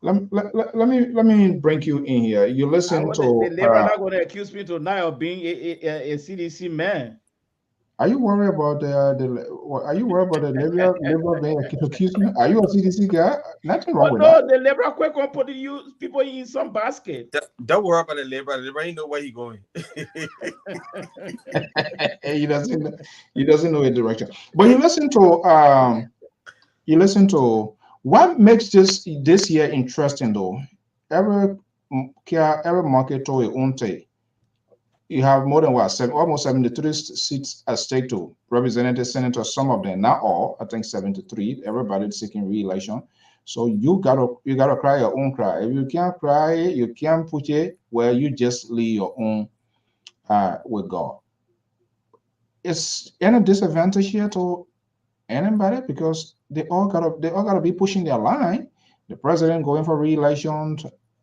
let me bring you in here. You listen to the Labour are not going to accuse me tonight of being a CDC man. Are you worried about the Labour being accused? Are you a CDC guy? Nothing wrong with that. No, the Labour quick on put people in some basket. Don't worry about the Labour. The Labour ain't know where he going. He doesn't know a direction. But you listen to what makes this year interesting though. Every market to your own take. You have more than almost 73 seats at stake to representative senators, some of them, not all, I think 73, everybody's seeking re-election. So you gotta cry your own cry. If you can't cry, you can't put it where you just leave your own with God. Is any disadvantage here to anybody? Because they all gotta be pushing their line. The president going for re-election,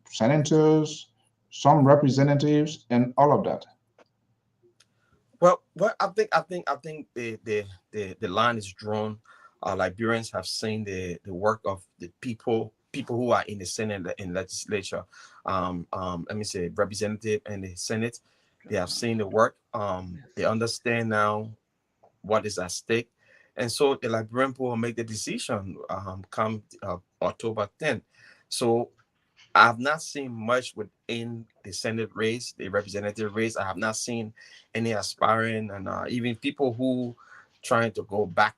senators, some representatives, and all of that. Well, I think the line is drawn. Liberians have seen the work of the people who are in the Senate and legislature. Let me say representative and the Senate. They have seen the work. They understand now what is at stake, and so the Liberian people will make the decision come October 10th. So I have not seen much within the Senate race, the representative race. I have not seen any aspiring and even people who trying to go back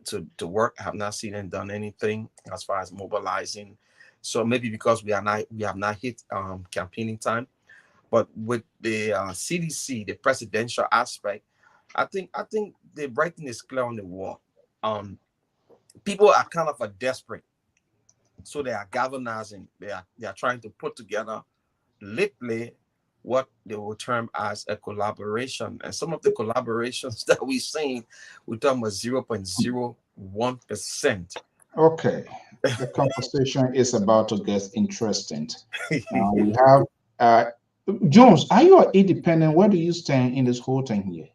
to work. I have not seen them done anything as far as mobilizing. So maybe because we have not hit campaigning time, but with the CDC, the presidential aspect, I think the writing is clear on the wall. People are kind of desperate. So they are galvanizing. They are trying to put together literally what they will term as a collaboration. And some of the collaborations that we've seen, we're talking about 0.01%. Okay. The conversation is about to get interesting. We have Jones, are you an independent? Where do you stand in this whole thing here?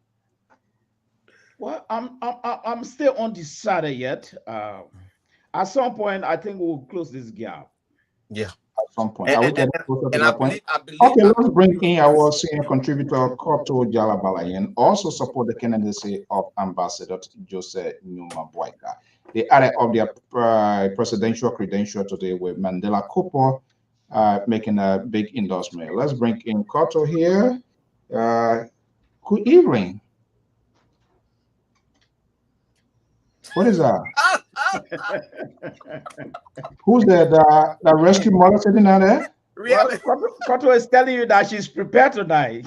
Well, I'm still undecided yet. At some point, I think we'll close this gap. Yeah. At some point. I believe, okay, let's bring in our senior contributor, Koto Jalabalayan, also support the candidacy of Ambassador Jose Numa Boyka. They added up their presidential credential today with Mandela Cooper making a big endorsement. Let's bring in Koto here. Good evening. What is that? Who's that? The rescue mother sitting down there? Really? Koto is telling you that she's prepared tonight.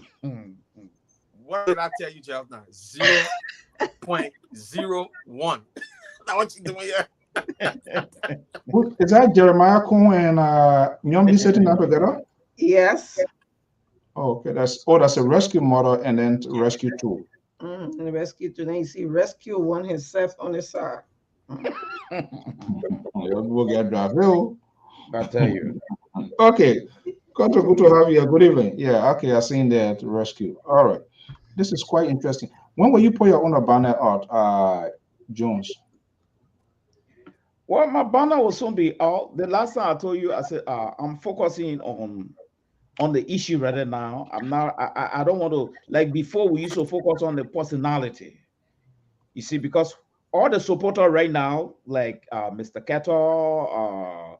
What did I tell you, Jeff? 0.01. That's what you doing here. Is that Jeremiah Kuhn and Nyombi sitting down together? Yes. Oh, okay, that's a rescue mother and then rescue two. And rescue two. Then you see rescue one himself on the side. We'll get driving. I tell you. Okay, good to have you. Good evening. Yeah, okay, I seen that rescue. All right, this is quite interesting. When will you put your own banner out, Jones? Well, my banner will soon be out. The last time I told you, I said I'm focusing on the issue right now. I'm not. I don't want to, like before. We used to focus on the personality. You see, because all the supporters right now, like Mr. Keto,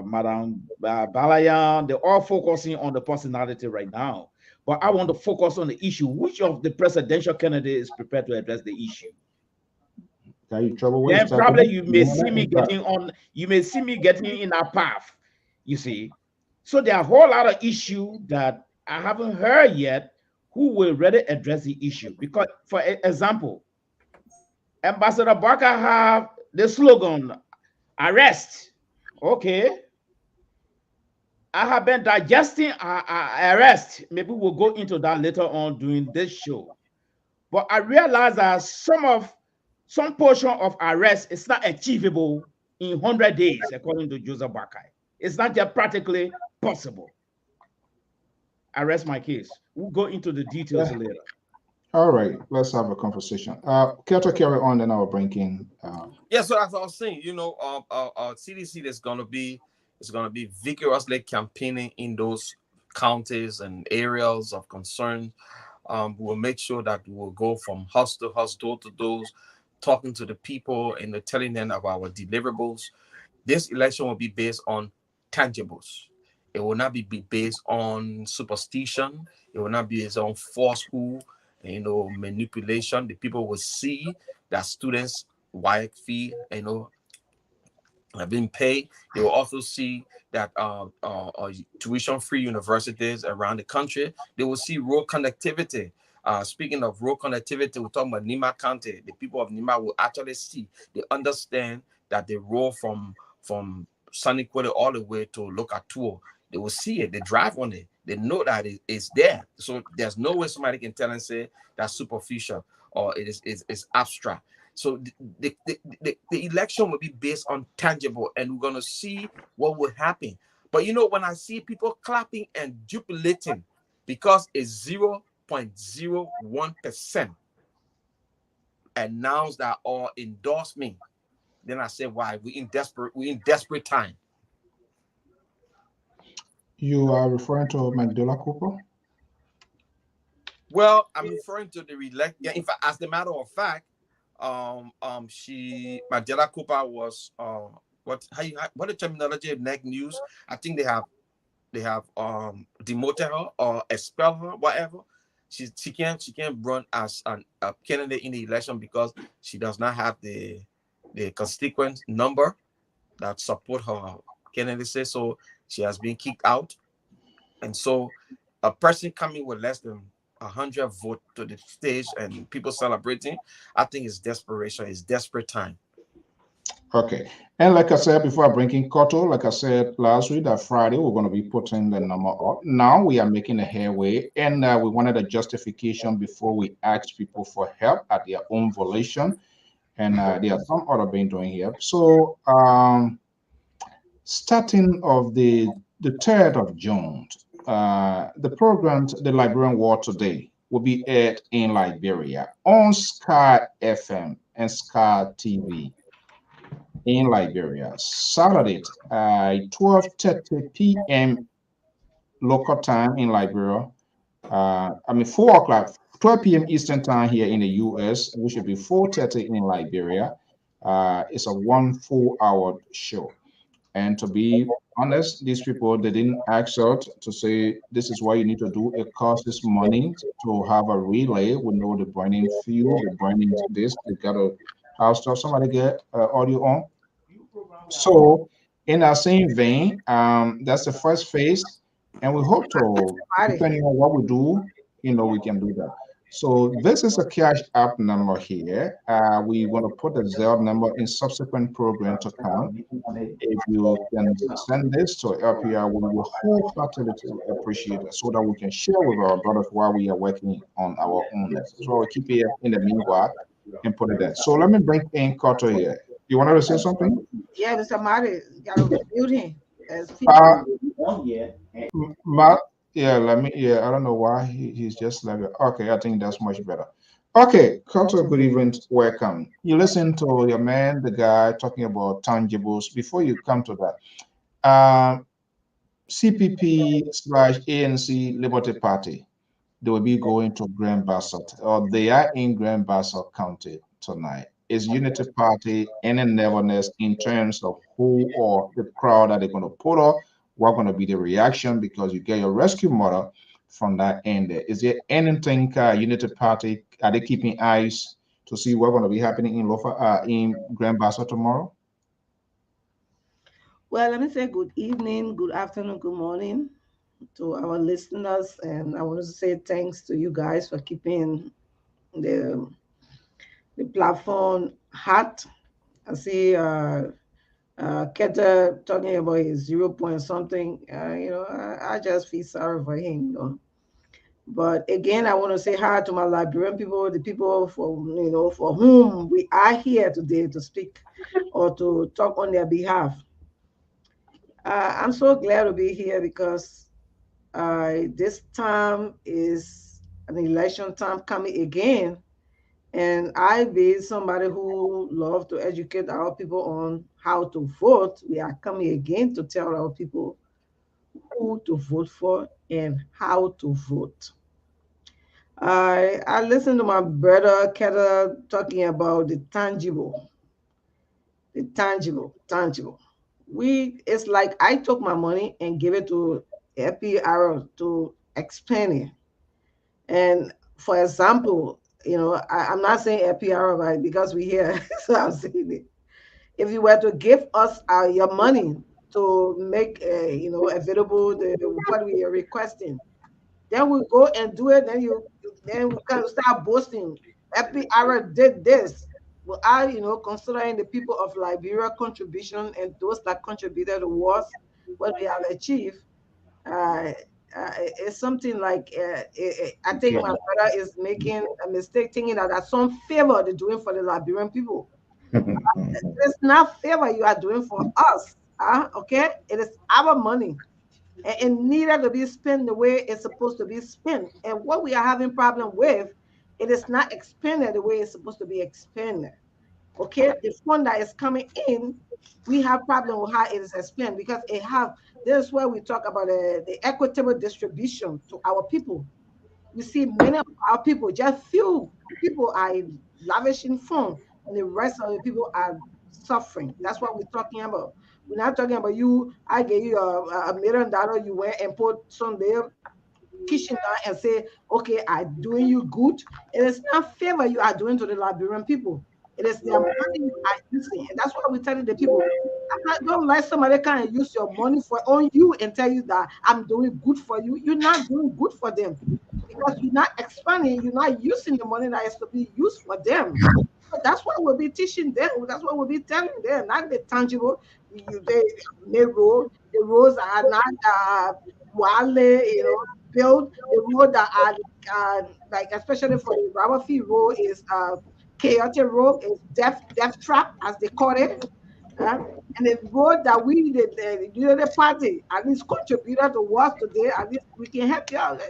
Madam Balayan, they're all focusing on the personality right now. But I want to focus on the issue. Which of the presidential candidates is prepared to address the issue? Got you trouble with Then probably you may see me getting on. You may see me getting in a path. You see, so there are a whole lot of issues that I haven't heard yet. Who will really address the issue? Because, for example, Ambassador Barker have the slogan "Arrest." Okay, I have been digesting arrest. Maybe we'll go into that later on during this show. But I realize that some portion of arrest is not achievable in 100 days, according to Joseph Barker. It's not just practically possible. I rest my case. We'll go into the details later. All right, let's have a conversation. Keto, carry on, then I'll bring in. Yeah, so as I was saying, CDC is gonna be vigorously campaigning in those counties and areas of concern. We'll make sure that we'll go from house to house, door to door, talking to the people and telling them about our deliverables. This election will be based on tangibles. It will not be based on superstition. It will not be based on falsehood, manipulation. The people will see that students' WIC fee, have been paid. They will also see that tuition-free universities around the country. They will see road connectivity. Speaking of road connectivity, we're talking about Nima County. The people of Nima will actually see. They understand that the road from Saniquale all the way to Locatua, they will see it. They drive on it. They know that it's there. So there's no way somebody can tell and say that's superficial or it's abstract. So the election will be based on tangible, and we're going to see what will happen. But when I see people clapping and jubilating because it's 0.01% announced that or endorse me, then I say, why? We're in desperate time. You are referring to Magdala Cooper? Well, I'm referring to the elect. Yeah, in fact, as a matter of fact, Magdala Cooper was what the terminology of neck news? I think they have demoted her or expelled her, whatever. She can't run as a candidate in the election because she does not have the constituent number that support her candidacy. So she has been kicked out, and so a person coming with less than 100 votes to the stage and people celebrating, I think it's desperation. It's desperate time. Okay. And like I said before I bring in Koto, like I said last week, that Friday, we're going to be putting the number up. Now we are making a headway, and we wanted a justification before we ask people for help at their own volition. And there are some other being doing here. So starting of the 3rd of June, the programs, the Liberian War Today, will be aired in Liberia on Sky FM and Sky TV in Liberia. Saturday, 12:30 p.m. local time in Liberia. 4 o'clock, 12 p.m. Eastern time here in the U.S., which should be 4:30 in Liberia. It's a 1 full hour show. And to be honest, these people, they didn't ask out to say, this is what you need to do. It costs this money to have a relay. We know the burning fuel, the burning this. They got to have stuff. Somebody get audio on. So in that same vein, that's the first phase. And we hope to, depending on what we do, we can do that. So this is a cash app number here. We want to put the Zelle number in subsequent program to come. If you can send this to LPR, we will wholeheartedly appreciate it so that we can share with our brothers while we are working on our own. So we'll keep it in the meanwhile and put it there. So let me bring in Carter here. You wanted to say something? Yeah, but somebody got to mute him. Yeah, I don't know why he's just like, okay, I think that's much better. Okay, Cultural Good Evening, welcome. You listen to your man, the guy talking about tangibles. Before you come to that, CPP slash ANC Liberty Party, they will be going to Grand Bassa, or they are in Grand Bassa County tonight. Is Unity Party any nervousness in terms of who or the crowd that they're going to put up? What going to be the reaction because you get your rescue model from that end there? Is there anything Unity Party are they keeping eyes to see what's going to be happening in in Grand Bassa tomorrow? Well, let me say good evening, good afternoon, good morning to our listeners, and I want to say thanks to you guys for keeping the the platform hot. I see Keta talking about his 0 point something. I just feel sorry for him. But again, I want to say hi to my Liberian people, the people for whom we are here today to speak or to talk on their behalf. I'm so glad to be here because this time is an election time coming again. And I be somebody who love to educate our people on how to vote. We are coming again to tell our people who to vote for and how to vote. I listened to my brother Keta talking about the tangible. It's like I took my money and gave it to LPR to expand it. And for example, I'm not saying LPR right because we here, so I'm saying it. If you were to give us your money to make available what we are requesting, then we go and do it. Then we can start boasting. Happy Ara did this. Well, considering the people of Liberia contribution and those that contributed towards what we have achieved, uh, it's something like I think my brother is making a mistake thinking that that's some favor they're doing for the Liberian people. It's not favor you are doing for us. Okay, it is our money and it needed to be spent the way it's supposed to be spent. And what we are having problem with, it is not expended the way it's supposed to be expended. Okay, the fund that is coming in, we have problem with how it is expended because it have. This is where we talk about the equitable distribution to our people. You see, many of our people, just few people are lavishing fund, and the rest of the people are suffering. That's what we're talking about. We're not talking about you. I gave you $1 million. You went and put some there, kitchen down, and say, "Okay, I'm doing you good." It is not favor you are doing to the Liberian people. It is their money you are using, and that's why we're telling the people. Don't let somebody come and use your money for on you and tell you that I'm doing good for you. You're not doing good for them because you're not expanding, you're not using the money that is to be used for them. So that's what we'll be teaching them. That's what we'll be telling them, not the tangible. The road, the roads are not built. The road that are like especially for the rubber fee road is chaotic road, is death trap as they call it. Uh, and the road that we, the party, at least contributed towards today, at least we can help you out.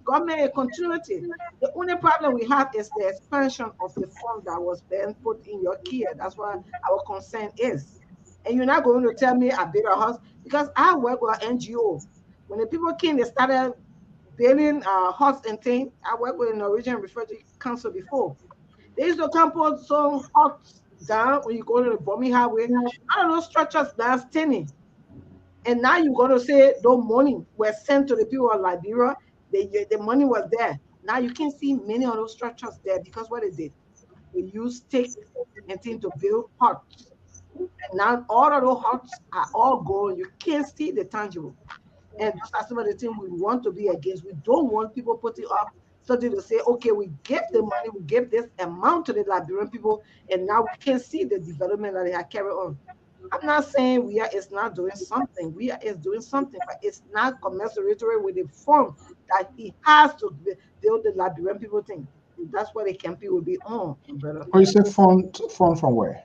Government continuity. The only problem we have is the expansion of the fund that was then put in your care. That's what our concern is. And you're not going to tell me I build a house because I work with an NGO. When the people came, they started building huts and things. I work with a Norwegian Refugee Council before. They used to come put some huts down when you go to the bombing highway. I don't know structures that's standing. And now you're going to say no money was sent to the people of Liberia. The money was there. Now you can see many of those structures there because what they did, they used stick and thing to build huts. And now all of those huts are all gone. You can't see the tangible. And those are some of the things we want to be against. We don't want people putting up something to say, okay, we gave the money, we gave this amount to the Liberian people, and now we can see the development that they have carried on. I'm not saying we are is not doing something. We are is doing something, but it's not commensurate with the form that he has to build the Liberian people thing. That's what the campaign will be on, brother. Or you say fund from where?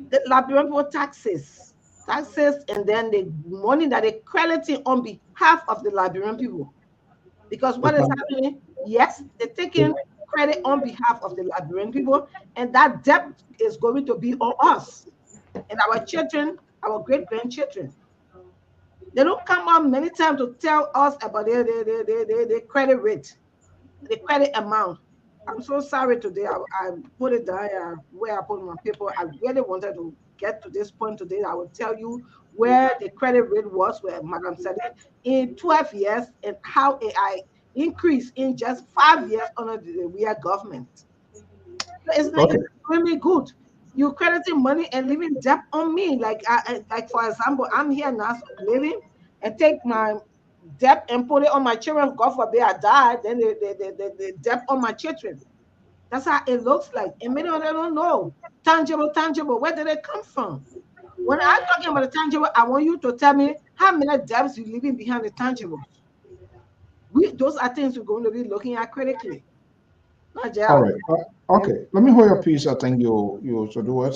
The Liberian people taxes, and then the money that they crediting on behalf of the Liberian people. Because The what is fund, happening? Yes, they're taking credit on behalf of the Liberian people, and that debt is going to be on us and our children, our great-grandchildren. They don't come out many times to tell us about the credit rate, the credit amount. I'm so sorry today. I put it down where I put my paper. I really wanted to get to this point today. I will tell you where the credit rate was, where Madam said it, in 12 years, and how AI increased in just 5 years under the we are government. It's like Okay. really good. You crediting money and leaving debt on me. Like for example, I'm here now living and take my debt and put it on my children. God forbid I die, then the debt on my children. That's how it looks like. And many of them don't know. Tangible. Where did it come from? When I'm talking about the tangible, I want you to tell me how many debts you leaving behind the tangibles. Those are things we're going to be looking at critically. Not just All right. Okay. Let me hold your piece. I think you should do it.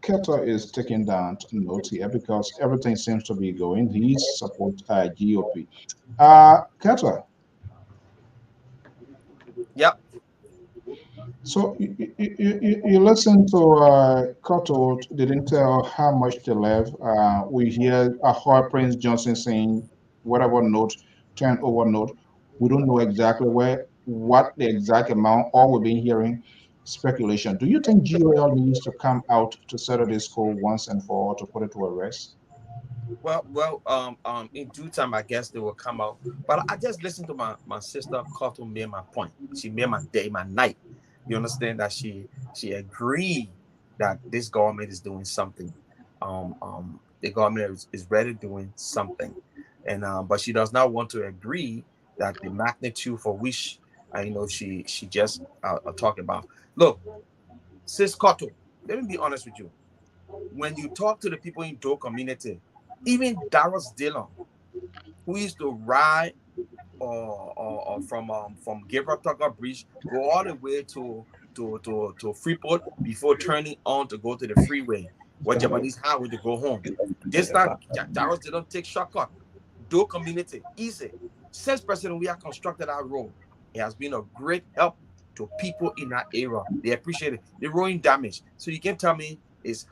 Keto is taking down notes here because everything seems to be going. He supports GOP. Keto. Yep. So you listen to Cotto didn't tell how much they left. We hear Prince Johnson saying whatever note, turn over note. We don't know exactly what the exact amount. All we've been hearing speculation. Do you think GOL needs to come out to settle this score once and for all to put it to a rest? In due time, I guess they will come out. But I just listened to my sister Cotto made my point. She made my day, my night. You understand that she agreed that this government is doing something. The government is ready doing something, and but she does not want to agree that the magnitude for which she just talked about. Look, sis Cotto, let me be honest with you. When you talk to the people in Doe community, even Darius Dillon, who used to ride or from Gabriel Tucker Bridge, go all the way to Freeport before turning on to go to the freeway, where Japanese highway to go home. This time, Darius didn't take shortcut. Doe community, easy. Since President we have constructed our road, it has been a great help to people in that area. They appreciate it. The road damage. So you can tell me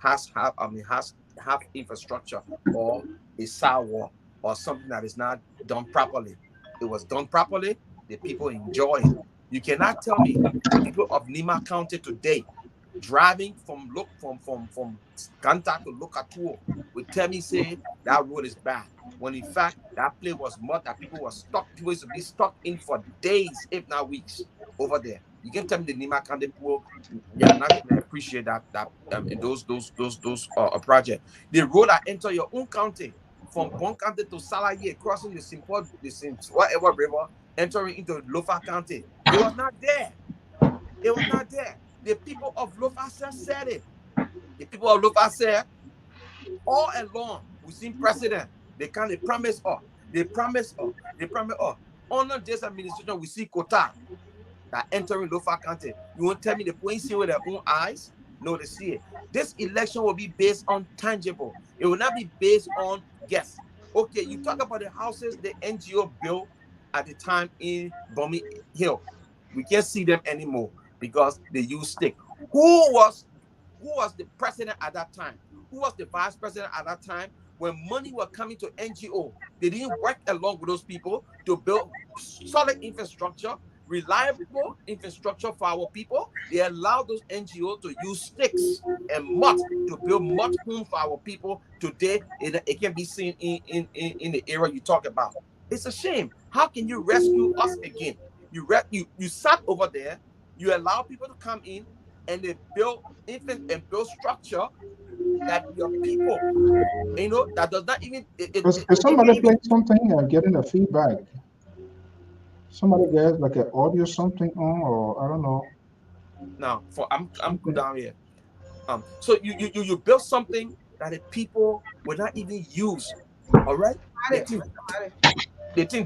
has half infrastructure or a sidewalk or something that is not done properly. It was done properly. The people enjoy it. You cannot tell me people of Nima County today driving from Kanta to Lokatuo will tell me say that road is bad. When in fact that place was mud that people used to be stuck in for days, if not weeks, over there. You can tell me the Nima County poor, they are not going to appreciate those projects. The road that enter your own county from Bon County to Salaye, crossing whatever river, entering into Lofa County. It was not there. It was not there. The people of Lofa said it. The people of Lofa said all along, we've seen president. They promise us. They promise us. Under this administration, we see quota that entering Lofa County. You won't tell me the point see with their own eyes? No, they see it. This election will be based on tangible. It will not be based on guess. Okay, you talk about the houses the NGO built at the time in Bummy Hill. We can't see them anymore because they use stick. Who was the president at that time? Who was the vice president at that time? When money was coming to NGO, they didn't work along with those people to build solid infrastructure, reliable infrastructure for our people. They allowed those NGOs to use sticks and mud to build mud homes for our people. Today, it can be seen in the area you talk about. It's a shame. How can you rescue us again? You sat over there, you allow people to come in, and they build structure that your people, that does not even Is somebody playing something and getting a feedback? Somebody gets like an audio something on, or I don't know. Now, I'm good down here. So you build something that the people will not even use. All right, they think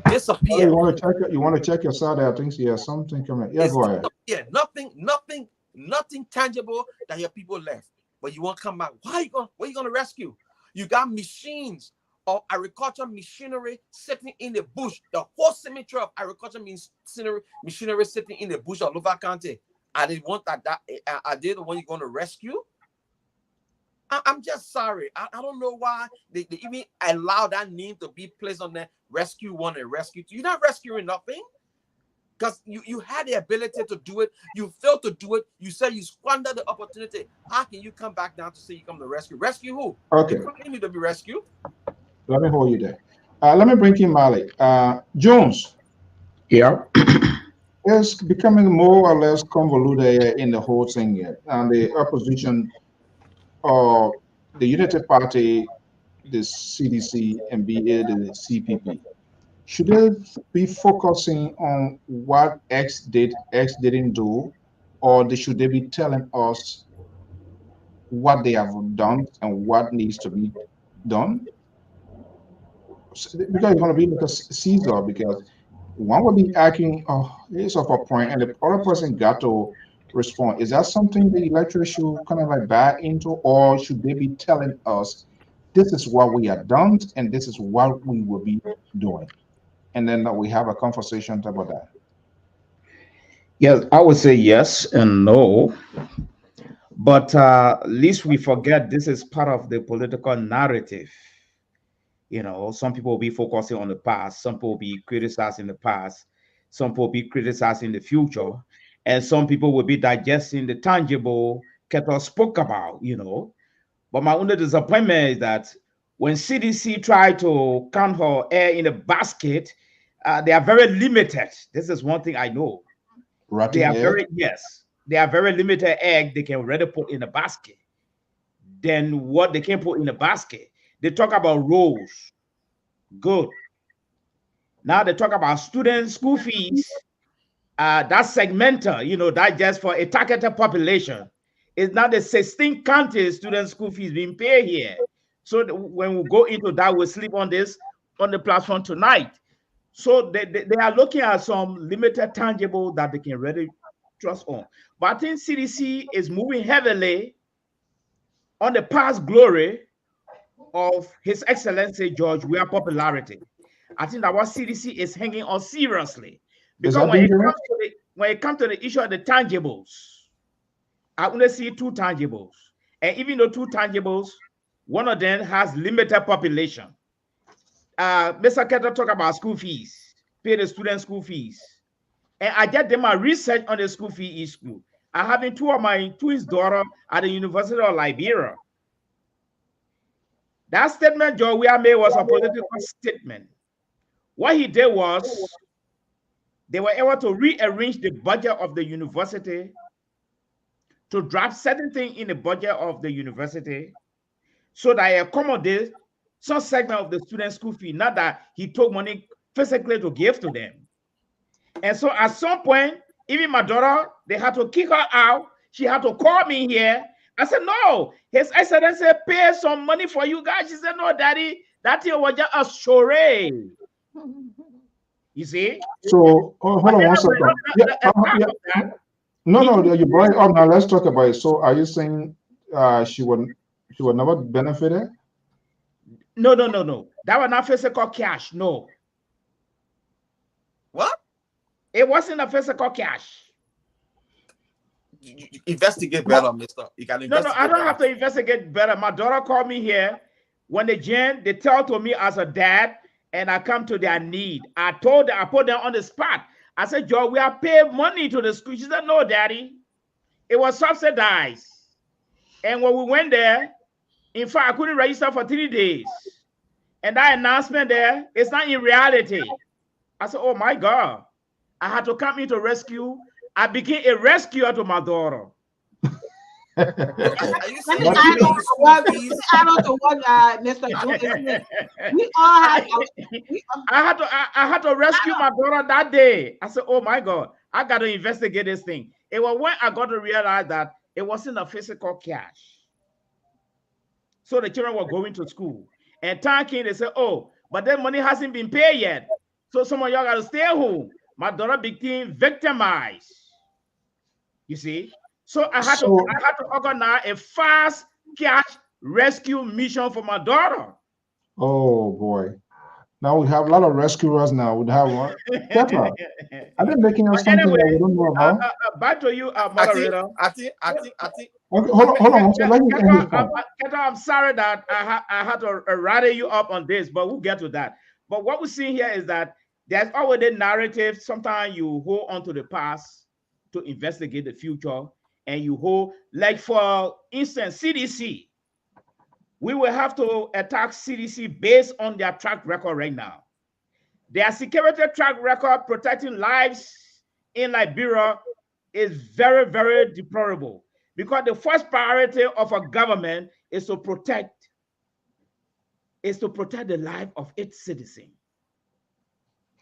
disappear. You want to check your side? I think yeah, something coming. Yeah, go ahead. Yeah, nothing tangible that your people left. But you won't come back. Where are you going to rescue? You got machines of agriculture machinery sitting in the bush. The whole cemetery of agriculture machinery sitting in the bush of Louisville County. Are they are they the one you're going to rescue? I'm just sorry. I don't know why they even allow that name to be placed on there. Rescue 1 and Rescue 2. You're not rescuing nothing. Because you had the ability to do it. You failed to do it. You said you squandered the opportunity. How can you come back down to say you come to rescue? Rescue who? Okay. They need to be rescued. Let me hold you there. Let me bring in Malik. Jones. Yeah. It's becoming more or less convoluted in the whole thing here. And the opposition, or the United Party, the CDC, and BA, the CPP, should they be focusing on what X did, X didn't do, or should they be telling us what they have done and what needs to be done? Because it's going to be like a seesaw, because one will be acting, oh, it's off a point, and the other person got to respond. Is that something the electorate should kind of like buy into, or should they be telling us this is what we have done and this is what we will be doing? And then we have a conversation about that. Yes, I would say yes and no. But least we forget this is part of the political narrative. You know, some people will be focusing on the past, some people will be criticizing the past, some people will be criticizing the future, and some people will be digesting the tangible Keto spoke about, you know. But my only disappointment is that when CDC tried to count her egg in a basket, they are very limited. This is one thing I know. They Rotting are egg. they are very limited egg they can already put in a basket. Then what they can put in a basket. They talk about roles. Good. Now they talk about student school fees. That's segmental, you know, that just for a targeted population. It's not the 16 counties student school fees being paid here. So when we go into that, we'll sleep on this on the platform tonight. So they are looking at some limited tangible that they can really trust on. But I think CDC is moving heavily on the past glory of His Excellency George Weah popularity. I think that what CDC is hanging on seriously. Is Because that dangerous? when it comes to the issue of the tangibles, I only see two tangibles. And even though two tangibles, one of them has limited population. Mr. Ketter talk about school fees, pay the student school fees. And I just did my research on the school fee issue. I having two of my twins' daughter at the University of Liberia. That statement George Weah made was a political statement. What he did was they were able to rearrange the budget of the university to drop certain things in the budget of the university so that it accommodates some segment of the student school fee, not that he took money physically to give to them. And so at some point, even my daughter, they had to kick her out. She had to call me here. I said, no, His Excellency pay some money for you guys. She said, no, Daddy, that thing was just a charade. You see? So hold on one second. Yeah. No, you brought it up. Now let's talk about it. So are you saying she would never benefit it? No. That was not physical cash. No. What? It wasn't a physical cash. You investigate better, mister. You can investigate. No, I don't have to investigate better. My daughter called me here. When they tell to me as a dad, and I come to their need. I put them on the spot. I said, Joe, we are paying money to the school. She said, no, Daddy. It was subsidized. And when we went there, in fact, I couldn't register for 3 days. And that announcement there, it's not in reality. I said, oh my God. I had to come in to rescue. I became a rescuer to my daughter. Are you saying Mr. June? We all had. I had to rescue my daughter that day. I said, "Oh my God, I got to investigate this thing." It was when I got to realize that it wasn't a physical cash. So the children were going to school, and time came. They said, "Oh, but that money hasn't been paid yet, so some of y'all got to stay home." My daughter became victimized. You see. So I had to organize a fast cash rescue mission for my daughter. Oh boy. Now we have a lot of rescuers now. We have one. Ketra, are they making up But something that we anyway, don't know about? back to you, I think, moderator. I think. Okay, hold on. So let me end this point. Ketra, I'm sorry that I had to rattle you up on this, but we'll get to that. But what we're seeing here is that there's already narrative. Sometimes you hold on to the past to investigate the future, and you hold, like for instance, CDC. We will have to attack CDC based on their track record right now. Their security track record protecting lives in Liberia is very, very deplorable, because the first priority of a government is to protect the life of its citizen.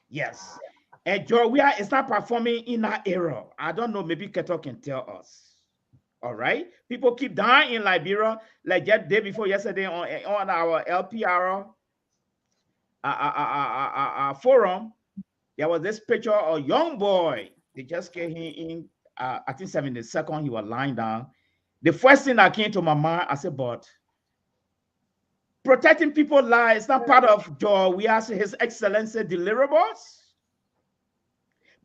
Yes. And Georgia is not performing in that era. I don't know, maybe Keto can tell us. All right. People keep dying in Liberia. Like just day before yesterday on our LPR forum, there was this picture of a young boy. They just came in, I think 72nd, he was lying down. The first thing that came to my mind, I said, but protecting people's lives is not part of we ask His Excellency deliverables.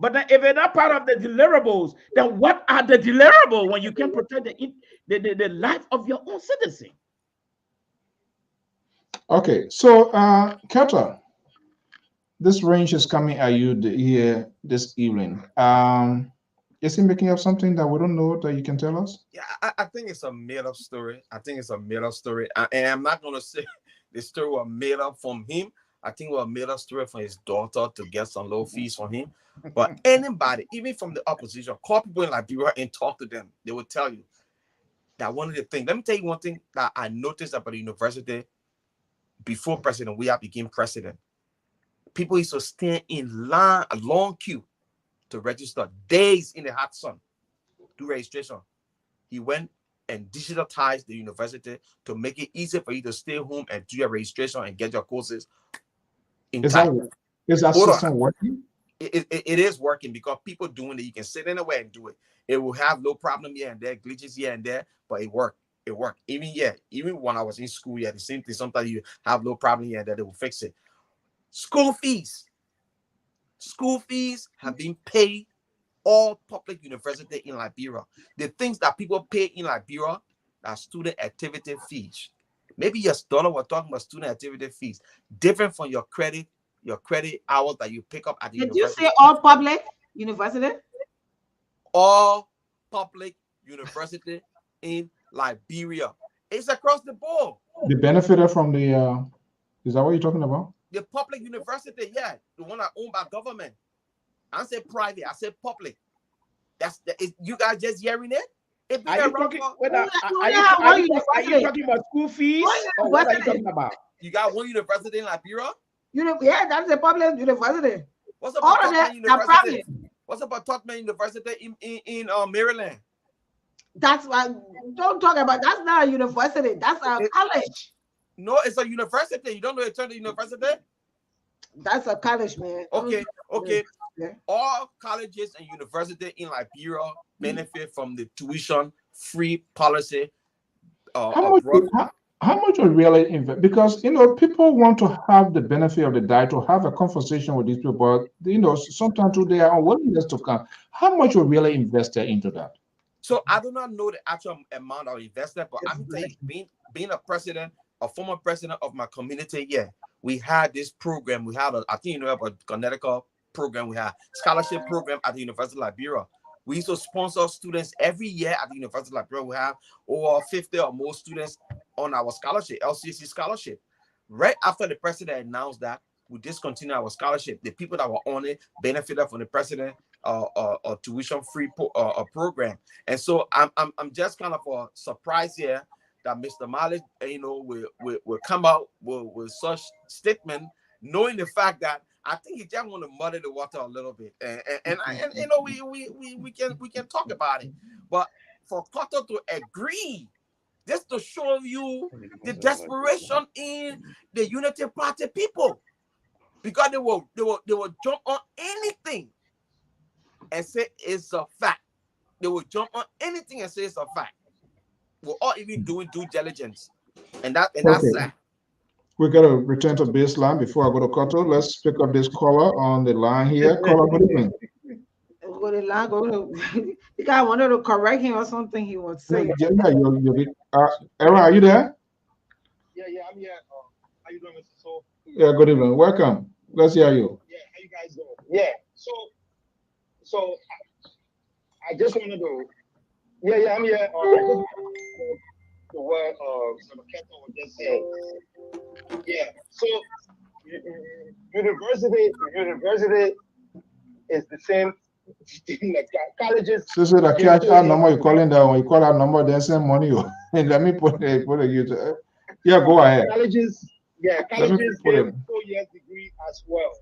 But then if it's not part of the deliverables, then what are the deliverables when you can protect the life of your own citizen? Okay, so Ketra, this range is coming at you here this evening. Is he making up something that we don't know that you can tell us? Yeah, I think it's a made up story. And I'm not gonna say the story was made up from him. I think it was made up story from his daughter to get some low fees from him. But anybody, even from the opposition, call people in Liberia and talk to them. They will tell you that one of the things. Let me tell you one thing that I noticed about the university before President Weah became president. People used to stand in line, a long queue, to register, days in the hot sun, do registration. He went and digitized the university to make it easier for you to stay home and do your registration and get your courses in time. Is that system working? It is working, because people doing it. You can sit anywhere and do it. It will have no problem here and there, glitches here and there, but it worked. It worked. Even when I was in school, the same thing. Sometimes you have no problem here and there, they will fix it. School fees have been paid. All public university in Liberia, the things that people pay in Liberia are student activity fees. Maybe your daughter was talking about student activity fees, different from your credit hours that you pick up at the university. Did you say all public university? All public university in Liberia. It's across the board. The benefited from the is that what you're talking about? The public university, yeah, the one that owned by government. I said private, I said public. You guys just hearing it? Are you talking about school fees? Or what are you talking about? You got one university in Liberia? Yeah, that's a public university. What's about Tubman University? What's about Tubman University in Maryland? That's what. Don't talk about. That's not a university. That's a college. No, it's a university. You don't know it's a university? That's a college, man. Okay. Yeah. All colleges and universities in Liberia benefit from the tuition-free policy. How much would really invest? Because people want to have the benefit of the doubt, to have a conversation with these people. But sometimes through their unwillingness to come, how much would really invest into that? So I do not know the actual amount of investment, but I'm telling you, being a former president of my community, yeah, we had this program. We had I think you know about Connecticut program. We had scholarship program at the University of Liberia. We used to sponsor students every year at the University of Liberia. We have over 50 or more students on our scholarship, LCC scholarship. Right after the president announced that we discontinued our scholarship, the people that were on it benefited from the president tuition-free program. And so I'm just kind of surprised here that Mr. Malik, will come out with such statement, knowing the fact that I think he just want to muddy the water a little bit, and we can talk about it, but for Carter to agree, just to show you the desperation in the Unity Party people, because they will jump on anything and say it's a fact. They will jump on anything and say it's a fact. We're all even doing due diligence, and that's that. We got to return to baseline before I go to Koto. Let's pick up this caller on the line here. Caller, good evening. Go to line, go to the guy wanted to correct him or something he was saying. Yeah, Aaron, are you there? Yeah, I'm here. How you doing, Mr. So? Yeah, good evening. Welcome. Let's hear you. Yeah, how you guys doing? Yeah, so I just wanted to. Yeah, I'm here. I just wanted to what Mr. Keto was just saying. Yeah, so university is the same thing like colleges. So the catch our number, you calling that when you call our number, then send money. Let me put a user. Yeah, go ahead. Colleges get 4 years degree as well.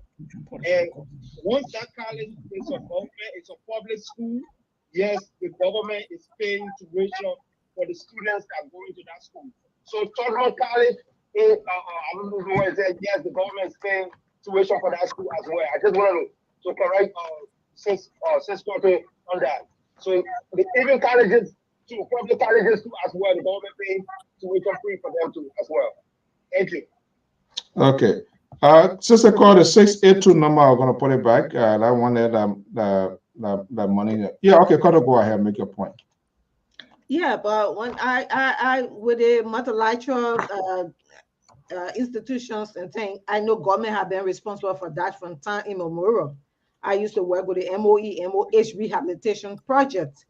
And once that college is a government, it's a public school, yes, the government is paying tuition for the students that go into that school. So Tottenham College, I don't know what it says, yes, the government is paying tuition for that school as well. I just wanted to correct since talking on that. So the even colleges, too, public colleges too as well, the government paying tuition free for them too as well. Thank you. Okay. Since I called the 682 number, I'm gonna put it back. That one there, the money. Yeah, okay, Koto, go ahead, make your point. Yeah, but when I with the multilateral institutions and things, I know government have been responsible for that from time immemorial. I used to work with the MOH rehabilitation project,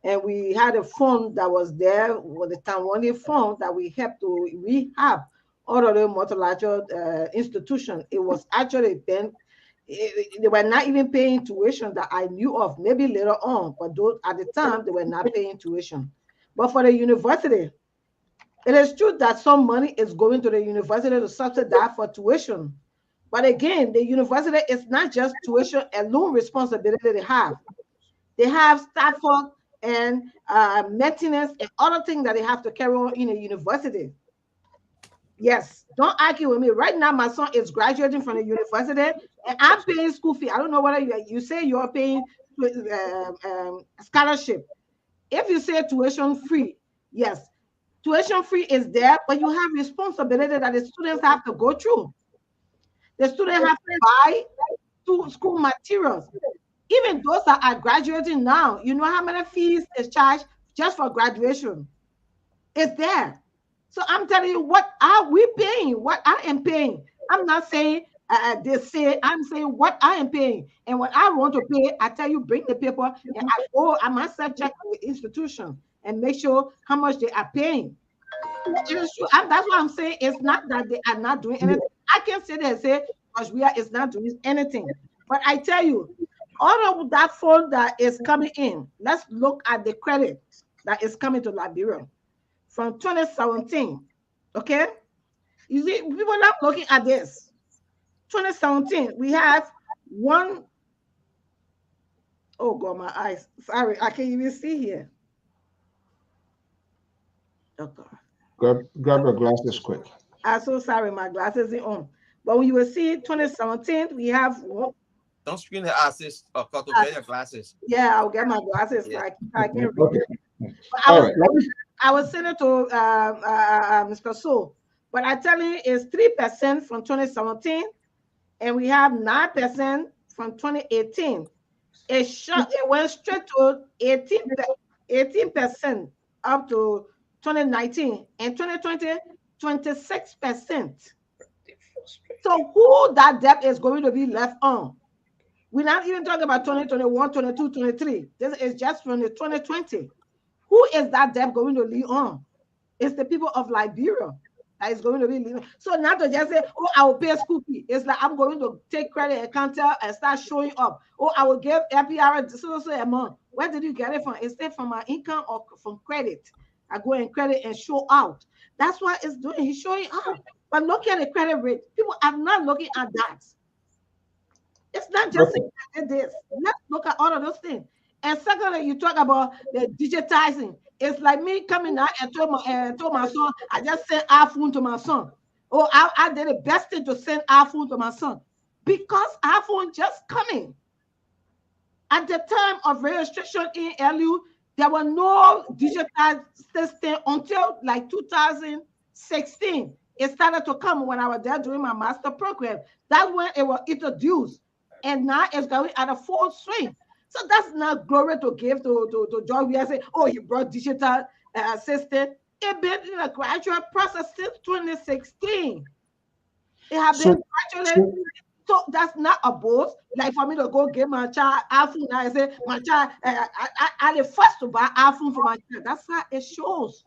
and we had a fund that was there with the Tanwani fund that we helped to rehab all of the multilateral institutions. It was actually then they were not even paying tuition that I knew of. Maybe later on, but those at the time they were not paying tuition. But for the university, it is true that some money is going to the university to subsidize for tuition. But again, the university is not just tuition alone responsibility they have. They have staff and maintenance and other things that they have to carry on in a university. Yes, don't argue with me. Right now, my son is graduating from the university, and I'm paying school fee. I don't know whether you say you're paying scholarship. If you say tuition free, yes, tuition free is there, but you have responsibility that the students have to go through. The students have to buy school materials. Even those that are graduating now, you know how many fees is charged just for graduation? It's there. So I'm telling you, what are we paying? What I am paying. I'm not saying they say, I'm saying what I am paying. And when I want to pay, I tell you, bring the paper and I myself check with the institution and make sure how much they are paying. It is true. That's what I'm saying. It's not that they are not doing anything. I can sit there and say, Australia is not doing anything. But I tell you, all of that fund that is coming in, let's look at the credit that is coming to Liberia from 2017. Okay? You see, people are not looking at this. 2017, we have one. Oh, God, my eyes. Sorry, I can't even see here. Oh, God. Grab your glasses quick. I'm so sorry, my glasses are on. But when you will see 2017, we have. Don't screen the asses or cut off your glasses. Yeah, I'll get my glasses. Yeah. I can't read. Okay. I was saying it to Mr. So, but I tell you, it's 3% from 2017, and we have 9% from 2018. It went straight to 18% up to 2019, and 2020, 26%. So who that debt is going to be left on? We're not even talking about 2021, 22, 23. This is just from the 2020. Who is that debt going to leave on? It's the people of Liberia that is going to be leaving. So not to just say, oh, I will pay school fee. It's like I'm going to take credit and counter and start showing up. Oh, I will give LPR so a month. Where did you get it from? Is it from my income or from credit? I go and credit and show out. That's what it's doing. He's showing out. But look at the credit rate. People are not looking at that. It's not just this. Let's look at all of those things. And secondly, you talk about the digitizing. It's like me coming out and told my son, I just sent iPhone to my son. Oh, I did the best thing to send iPhone to my son because iPhone just coming. At the time of registration in LU, there were no digitized system until like 2016. It started to come when I was there doing my master program. That's when it was introduced. And now it's going at a full swing. So that's not glory to give to John. We are saying, oh, he brought digital assistant. It's been in a gradual process since 2016. It has been gradually. So that's not a boast. Like for me to go get my child iPhone, I say, my child, I the first to buy iPhone for my child. That's how it shows.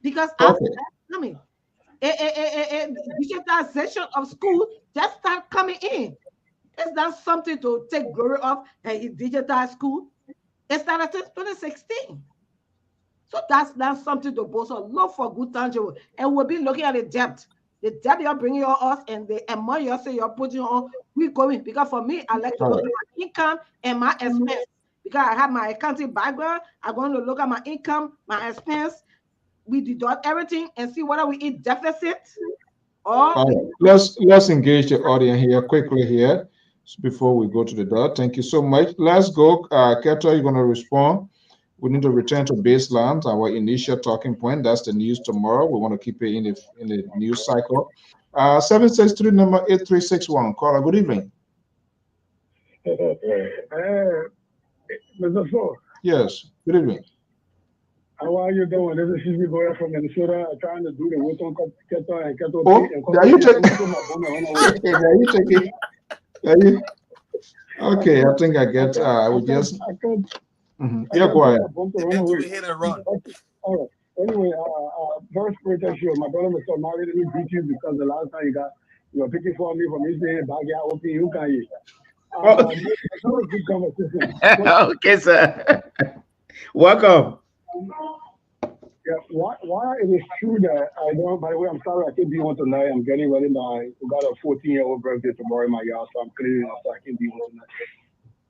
Because after that, I mean, digitalization of school just start coming in. It's not something to take glory of in digital school. It started since 2016. So that's not something to boast on. Look for good tangible. And we'll be looking at the debt. The debt you're bringing on us and the amount you're saying you're putting on, we're going. Because for me, I like to look at my income and my expense. Because I have my accounting background, I'm going to look at my income, my expense. We deduct everything and see whether we eat deficit or let's engage the audience here quickly here before we go to the dot. Thank you so much. Let's go. Keto, you're going to respond. We need to return to baseline, our initial talking point. That's the news tomorrow. We want to keep it in the news cycle. 763 number 8361. Caller, good evening. Mr. So. Yes, good evening. How are you doing? This is Shibi Goya from Minnesota, trying to do the Wilton Keto and Keto. Are you taking? Are you? Okay, I think I get. We just. Yeah, go ahead. Hit and run. Okay. All right. Anyway, first greatest show. My brother Mr. Mari didn't beat you because the last time you were picking for me from Israel, backyard, open you can. Good conversation. Okay, sir. Welcome. Yeah, why it is true that I don't, by the way, I'm sorry I can't be on tonight. I'm getting ready now. I got a 14-year-old birthday tomorrow in my yard, so I'm cleaning up, so I can't be on tonight.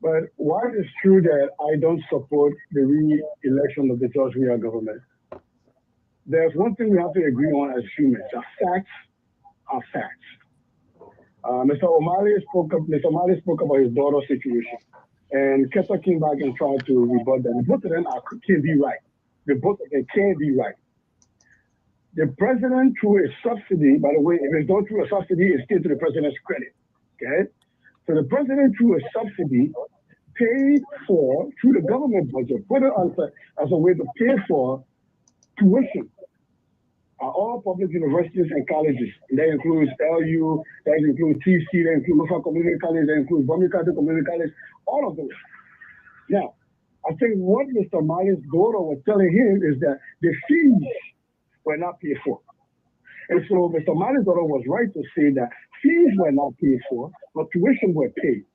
But why it is true that I don't support the re-election of the George Weah government? There's one thing we have to agree on as humans. Facts are facts. Mr. O'Malley spoke about his daughter's situation. And Kessa came back and tried to rebut that. Both of them can't be right. They can't be right. The president, through a subsidy, by the way, if it's not through a subsidy, it's still to the president's credit. Okay? So the president, through a subsidy, paid for, through the government budget, put it as a way to pay for tuition at all public universities and colleges. And that includes LU, that includes TC, that includes Lofa Community College, that includes Bomikata Community College, all of those. Now, I think what Mr. Mali's daughter was telling him is that the fees were not paid for. And so Mr. Mali's daughter was right to say that fees were not paid for, but tuition were paid.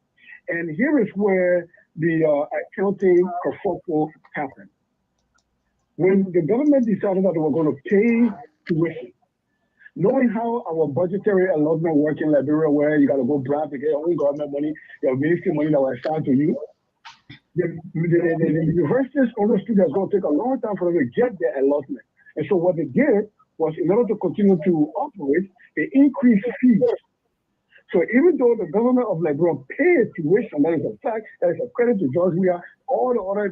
And here is where the accounting kerfuffle happened. When the government decided that they were going to pay tuition, knowing how our budgetary allotment works in Liberia, where you got to go grab to get your own government money, your ministry money that was assigned to you, the universities understood that it's going to take a long time for them to get their allotment. And so what they did was, in order to continue to operate, they increased fees. So even though the government of Liberia paid tuition, that is a fact, that is a credit to George Weah, all the other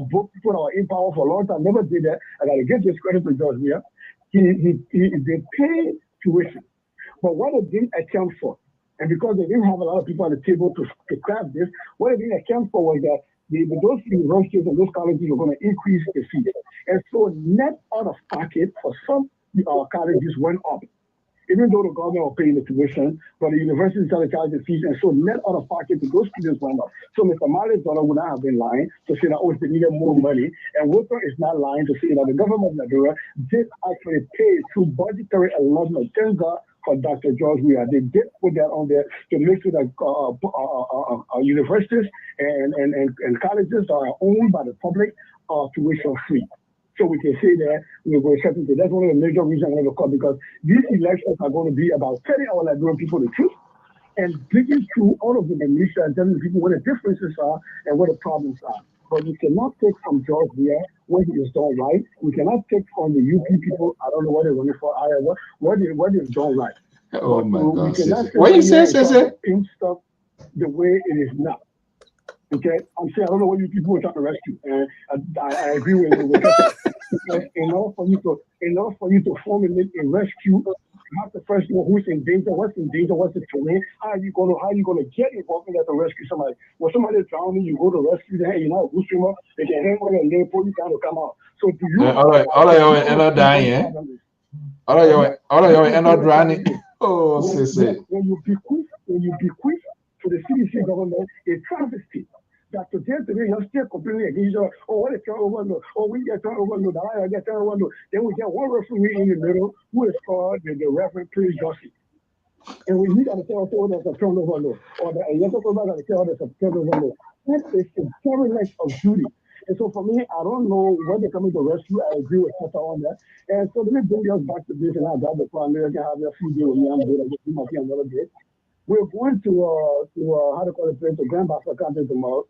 book people that were in power for a long time never did that. I got to give this credit to George Weah. They paid tuition. But what they didn't account for, and because they didn't have a lot of people at the table to craft this, what they didn't account for was that those universities and those colleges were going to increase the fees. And so net out of pocket for some colleges went up, even though the government was paying the tuition, but the universities started charging fees, and so net out of pocket to those students went up. So Mr. Mali's daughter would not have been lying to say that, oh, they needed more money, and Wilton is not lying to say that the government of Nigeria did actually pay through budgetary allotment. Thank God for Dr. George Weah. They did put that on there to make sure that universities and colleges that are owned by the public are tuition free. So we can say that we will accept it. That's one of the major reasons I want to call, because these elections are going to be about telling our Liberian people the truth and digging through all of the minutiae and telling people what the differences are and what the problems are. But we cannot take from George Weah what he has done right. We cannot take from the UP people, I don't know what they're running for, what they've done right. Oh but my God. What you say, paint stuff the way it is now. Okay, I'm saying I don't know what you people are trying to rescue, and I agree with that. In order for you to formulate a rescue, have to first know who's in danger, what's the terrain, how are you gonna get involved in that to rescue somebody. When somebody's drowning, you go to rescue them, you're not a good swimmer, they can hang on and then pull you down to come out. So do you all of you end up dying, eh? All of you end up drowning. Oh, when you bequeath to the CDC government a travesty. That today you're still complaining against you. Oh, what is trying overload? Oh, we get trying overload. I get trying overload. Then we get one referee in the middle who is called the Reverend Prince Josie. And we need to tell us there's a turn overload. Or the Electoral got to tell us a turn overload. That is the derelict of duty. And so for me, I don't know when they're coming to rescue. I agree with Tessa on that. And so let me bring us back to this, and I'll grab the plan. I can have a few days with me. I'm good. I just might be another day. We're going to how to call it, to Grand Bassa Country tomorrow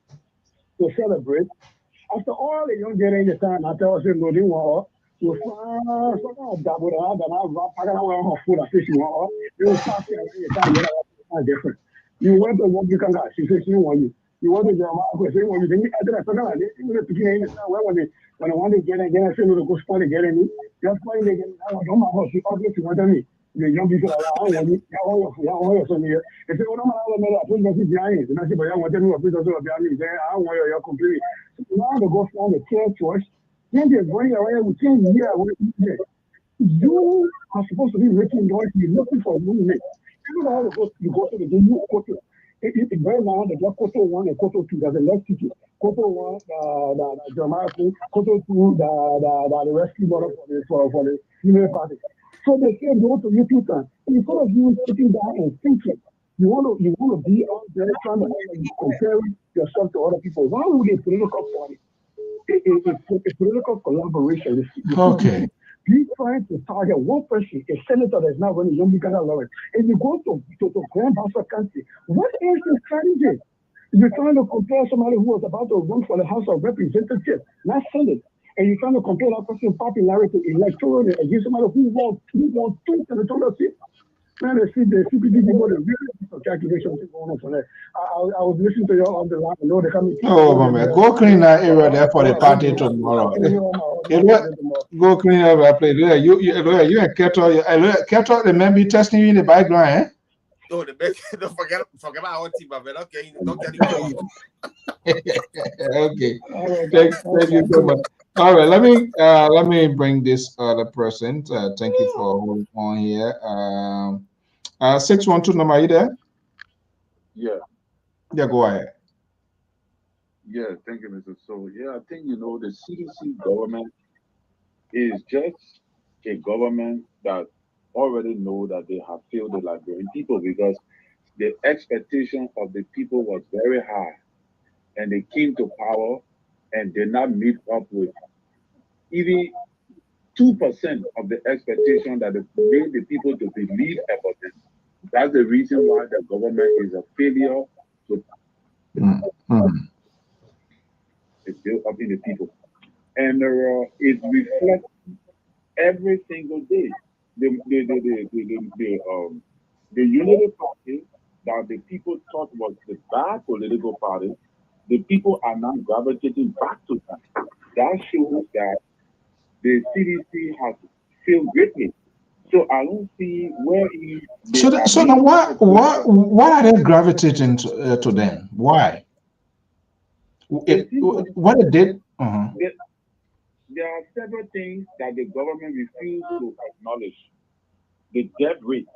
to celebrate. After all the young getting the time, I tell us no, they want to double that, and I wrap around food and fish. They will start different. You want to what you can get, she says you want you. You want to say when you think I did a second, when I want to get again, I say no, go spot again, and just find again. I don't know how she obviously wanted me. The young people around when you from here. If you don't know, I put message behind it. And I say, but I want to know what people are behind me. I want your completely. So now they go from the care choice. Then they're going away with 10 years. You are supposed to be making noise. You're looking for movement. You know how you go to the game, you go to it. Right now, they got Koto 1 and Koto 2. There's a left ticket. Koto 1, the Jamaican, Koto 2, the rescue model for the female party. So they say go to YouTube and instead of you sitting down and thinking, you want to be out there trying to compare yourself to other people. Why would a political party, a political collaboration? Okay. Be trying to target one person, a senator that's not running, young Uganda Lawrence, and you go to Grand Bassa country. What is the strategy? You're trying to compare somebody who was about to run for the House of Representatives, not Senate. And you're trying to compare that person's popularity electorally against somebody who won 2 senatorial seats. Man, the CPD people, the real calculations going on for that. I was listening to you on the line. I know they're coming. Oh, man. Go clean that area there for the party tomorrow. Go clean up that place. You and Keto, the man be testing you in the background, eh? No, the best. Don't forget about our team, but okay, don't get it. Okay. Thank you so much. All right, let me bring this other person. Thank you for holding on here. 612 number, are you there? Yeah. Yeah, go ahead. Yeah, thank you, Mr. So, yeah, I think, the CDC government is just a government that already know that they have failed the Liberian people because the expectation of the people was very high. And they came to power and did not meet up with even 2% of the expectation that they made the people to believe about them. That's the reason why the government is a failure to build up in the people. And it reflects every single day. The Unity Party that the people thought was the bad political party, the people are now gravitating back to that. That shows that the CDC has failed greatly. So I don't see where So now why are they gravitating to them? Why? What they did? There are several things that the government refused to acknowledge. The death rate.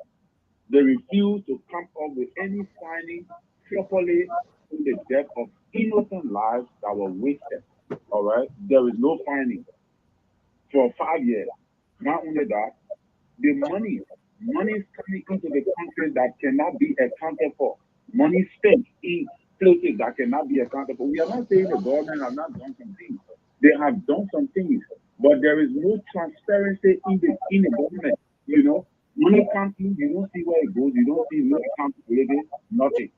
They refuse to come up with any finding properly in the death of innocent lives that were wasted. All right? There is no finding for 5 years. Not only that, the money is coming into the country that cannot be accounted for. Money spent in places that cannot be accounted for. We are not saying the government has not done some things. They have done some things, but there is no transparency in the government. Money comes in, you don't see where it goes, you don't see no accountability, nothing.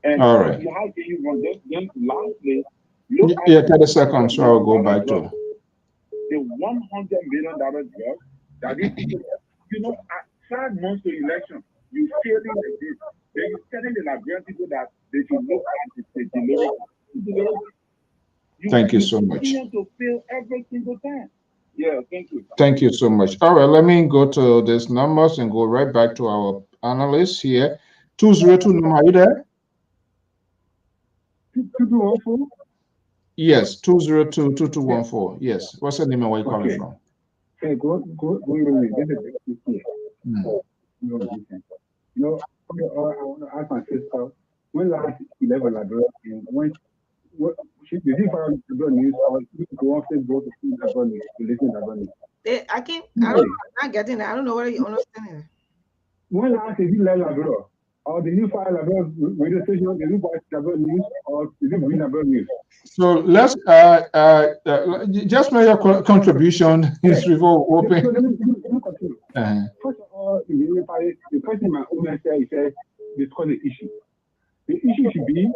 And all right. How can you run this? Then lastly, 30 seconds, so I'll go back to the $100 million drug that these people, 5 months to election, you failing like this. Then you're telling the Liberian people that they should look at the delivery. Thank you so much. You continue to fail every single time. Yeah, thank you. Thank you so much. All right, let me go to these numbers and go right back to our analysts here. 202 number, are you there? 2214? Yes, 202-2214. Yes. What's the name and where you calling from? Hey, go with me. This is here. Hmm. I want to ask my sister, when last 11 and when did you find the news or go on Facebook to see the news, to listen to the news? I don't know, I'm not getting it. I don't know whether you understand it. When last did you let Labrador? Or did you find Labrador radio station? Did you watch Labrador news? Or did you read Labrador news? So let's just make your contribution before we open. Let me continue. First of all, the person in my own answer, he said, discuss the issue. The issue should be,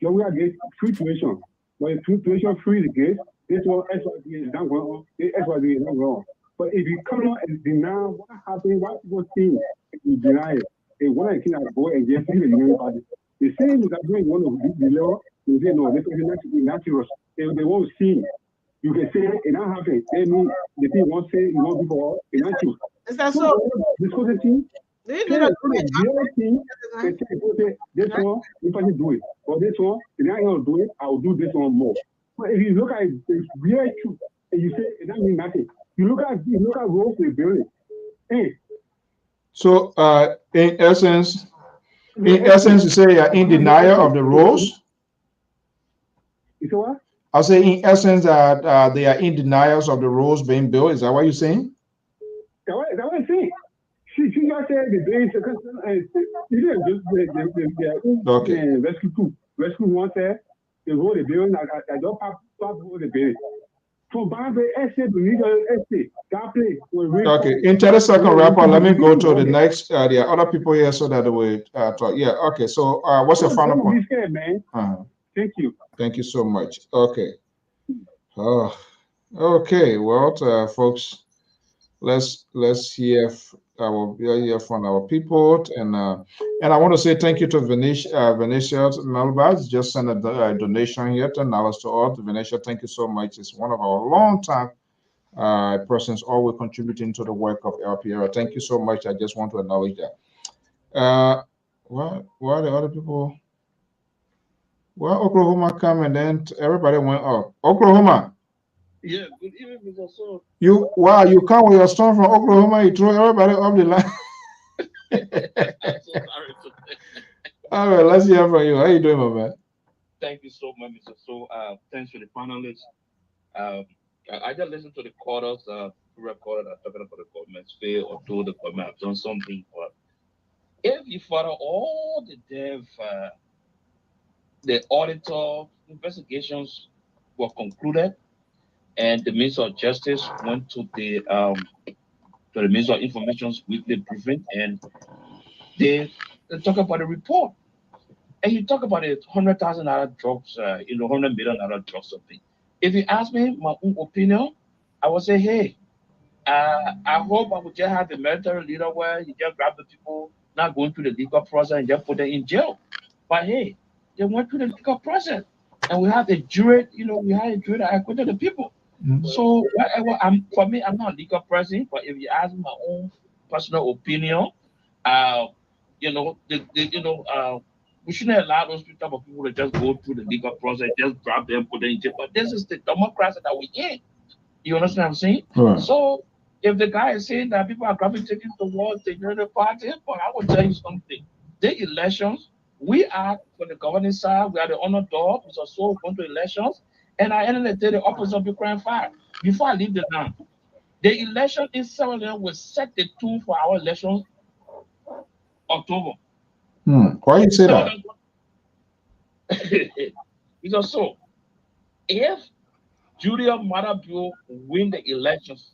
we are getting free tuition. When tuition free the gate, this one SYD is not going on, SYD is not going on. But if you come out and deny what happened, what people think, you deny it. They want to go and get free the university. The same is that doing one of the law, they say, no, this is not serious. They won't see. You can say it not happen. They mean the people won't say, you won't do for all, it's not true. Is that so? Discuss the thing. This one, if I do it, or this one, if I don't do it, I'll do this one more. But if you look at it, it's really true, and you say it doesn't mean nothing. You look at roads they build it. Hey. So in essence, you say you're in denial of the rules. You say what? I say in essence that they are in denials of the rules being built. Is that what you're saying? That's what I'm saying. She just said the base okay. Rescue one said they roll the building. I don't pop the building. From Bombay essay to legal essay. Okay, in 30 second wrap up, let me go to the next. There are other people here so that we talk. Yeah, okay. So what's your final point? Scared, man. Thank you. Thank you so much. Okay. Okay. Well, folks, let's hear from our people, and I want to say thank you to Venetia Melbaz. Just sent a donation here, $10 to all. Venetia, thank you so much. It's one of our long-time persons always contributing to the work of LPR. Thank you so much. I just want to acknowledge that. Why are the other people? Well, Oklahoma come and then everybody went up. Oklahoma. Yeah, good evening, Mr. So. You come with your storm from Oklahoma, you throw everybody up the line. I'm so sorry. All right, let's hear from you. How you doing, my man? Thank you so much, Mr. So. Thanks for the panelists. I just listened to the quarters recorded talking about the government's fail or told the government have done something. But if you follow all the auditor investigations were concluded, and the Minister of Justice went to the Minister of Information's weekly briefing, and they talk about the report. And you talk about it, $100,000 drugs, $100 million drugs something. If you ask me my own opinion, I would say, hey, I hope I would just have the military leader where you just grab the people not going through the legal process and just put them in jail. But hey, they went through the legal process, and we have a jury, that acquitted the people. Mm-hmm. So for me, I'm not a legal person, but if you ask me my own personal opinion, we shouldn't allow those type of people to just go through the legal process, just grab them, put them in jail. But this is the democracy that we're in. You understand what I'm saying? Right. So if the guy is saying that people are gravitating towards the United Party, but I will tell you something. The elections, we are for the governing side, we are the underdog, we are so going to elections, and at the end of the day, the opposite of Ukraine fire. Before I leave the land, the election in Senegal will set the tune for our elections October. Why you say that? Because so, if Julia Marabio win the elections,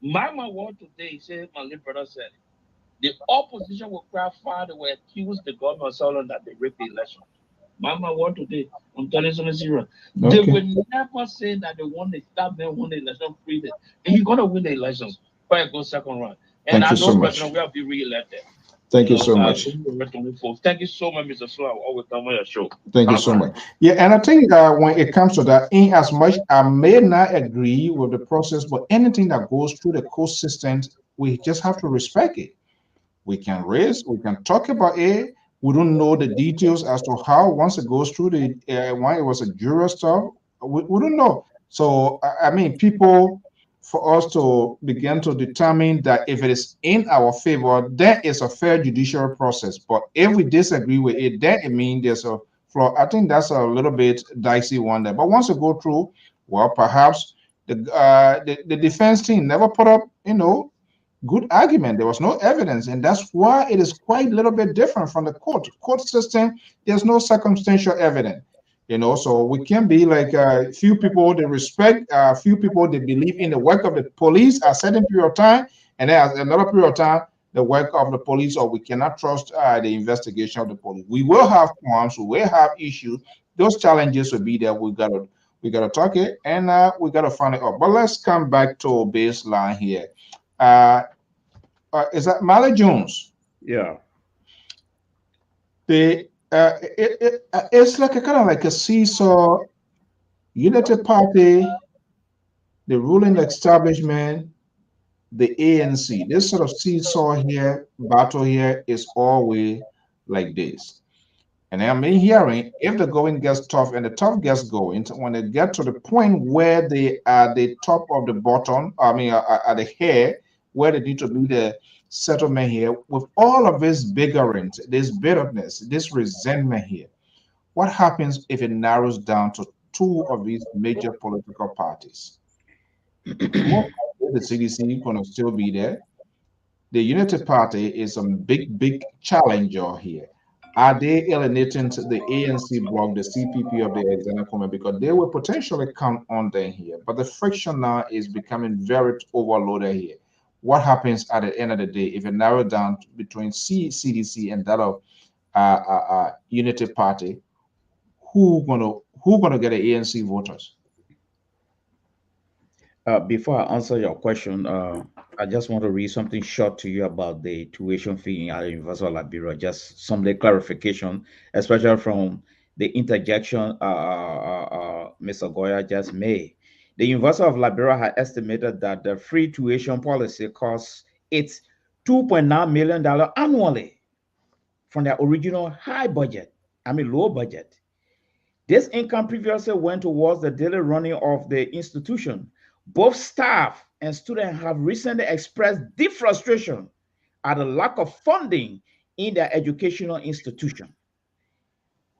my word today, said my little brother said, the opposition will cry fire. They will accuse the government of Solomon that they rigged the election. My word today, I'm telling you something serious. Okay. They will never say that they want to stop them when the election free. And he's going to win the elections. Probably go second round. And I know President will be re-elected. Thank you so much. Thank you so much, Mr. So. I always come on your show. Thank you so much. Yeah, and I think when it comes to that, in as much I may not agree with the process, but anything that goes through the court system, we just have to respect it. We can talk about it. We don't know the details as to how once it goes through the when it was a jury stuff. We don't know. So I mean, people, for us to begin to determine that if it is in our favor, then it's a fair judicial process. But if we disagree with it, then it means there's a flaw. I think that's a little bit dicey one there. But once it go through, well, perhaps the defense team never put up, good argument. There was no evidence, and that's why it is quite a little bit different from the court system. There's no circumstantial evidence, so we can be like a few people they respect, a few people they believe in the work of the police at a certain period of time, and then at another period of time the work of the police, or we cannot trust the investigation of the police. We will have qualms, we will have issues. Those challenges will be there. We gotta talk it, and we gotta find it out. But let's come back to baseline here. Is that Mally Jones? Yeah. It's like a kind of like a seesaw. United Party, the ruling establishment, the ANC. This sort of seesaw here, battle here is always like this. And I'm hearing if the going gets tough and the tough gets going, when they get to the point where they are the top of the bottom, at the hair, where they need to do the settlement here, with all of this bickering, this bitterness, this resentment here, what happens if it narrows down to two of these major political parties? Most likely the CDC going to still be there. The United Party is a big challenger here. Are they alienating to the ANC bloc, the CPP of the Alexander Kume, because they will potentially come on there here? But the friction now is becoming very overloaded here. What happens at the end of the day if it narrows down between CDC and that of Unity Party? Who gonna get the ANC voters? Before I answer your question, I just want to read something short to you about the tuition fee at the University of Liberia. Just some clarification, especially from the interjection Mr. Goya just made. The University of Liberia had estimated that the free tuition policy costs its $2.9 million annually from their original low budget. This income previously went towards the daily running of the institution. Both staff and students have recently expressed deep frustration at the lack of funding in their educational institution.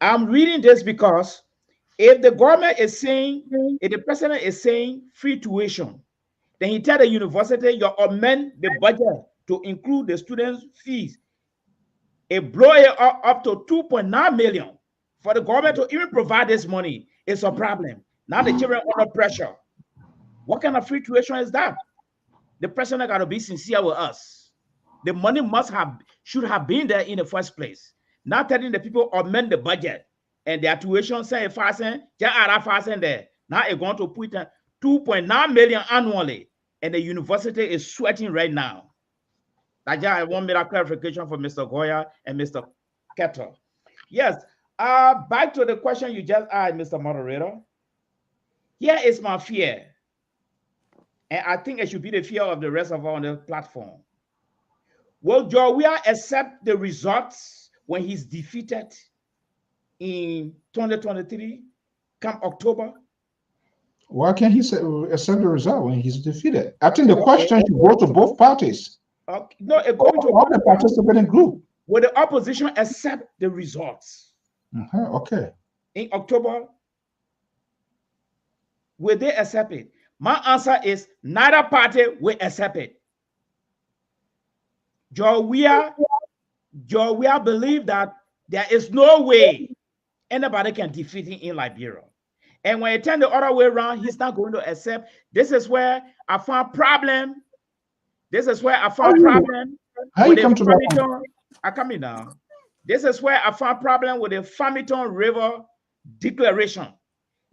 I'm reading this because if the government is saying, if the president is saying free tuition, then he tell the university you amend the budget to include the students' fees. It blow it up to 2.9 million. For the government to even provide this money is a problem. Now the children are under pressure. What kind of free tuition is that? The president got to be sincere with us. The money should have been there in the first place. Not telling the people amend the budget and their tuition say fasten, just add fasten there. Now it's going to put 2.9 million annually, and the university is sweating right now. I want that clarification for Mr. Goya and Mr. Kettle. Yes. Back to the question you just asked, Mr. Moderator. Here is my fear. And I think it should be the fear of the rest of us on the platform. Will Georgia accept the results when he's defeated in 2023, come October? Why can't he accept the result when he's defeated? I think the question should go to both parties. No, it goes to all the participating group. Will the opposition accept the results? Okay. In October, will they accept it? My answer is neither party will accept it. Georgia believe that there is no way anybody can defeat him in Liberia. And when you turn the other way around, he's not going to accept. This is where I found problem. This is where I found problem. How you come to that? I come in now. This is where I found problem with the Farmington River Declaration.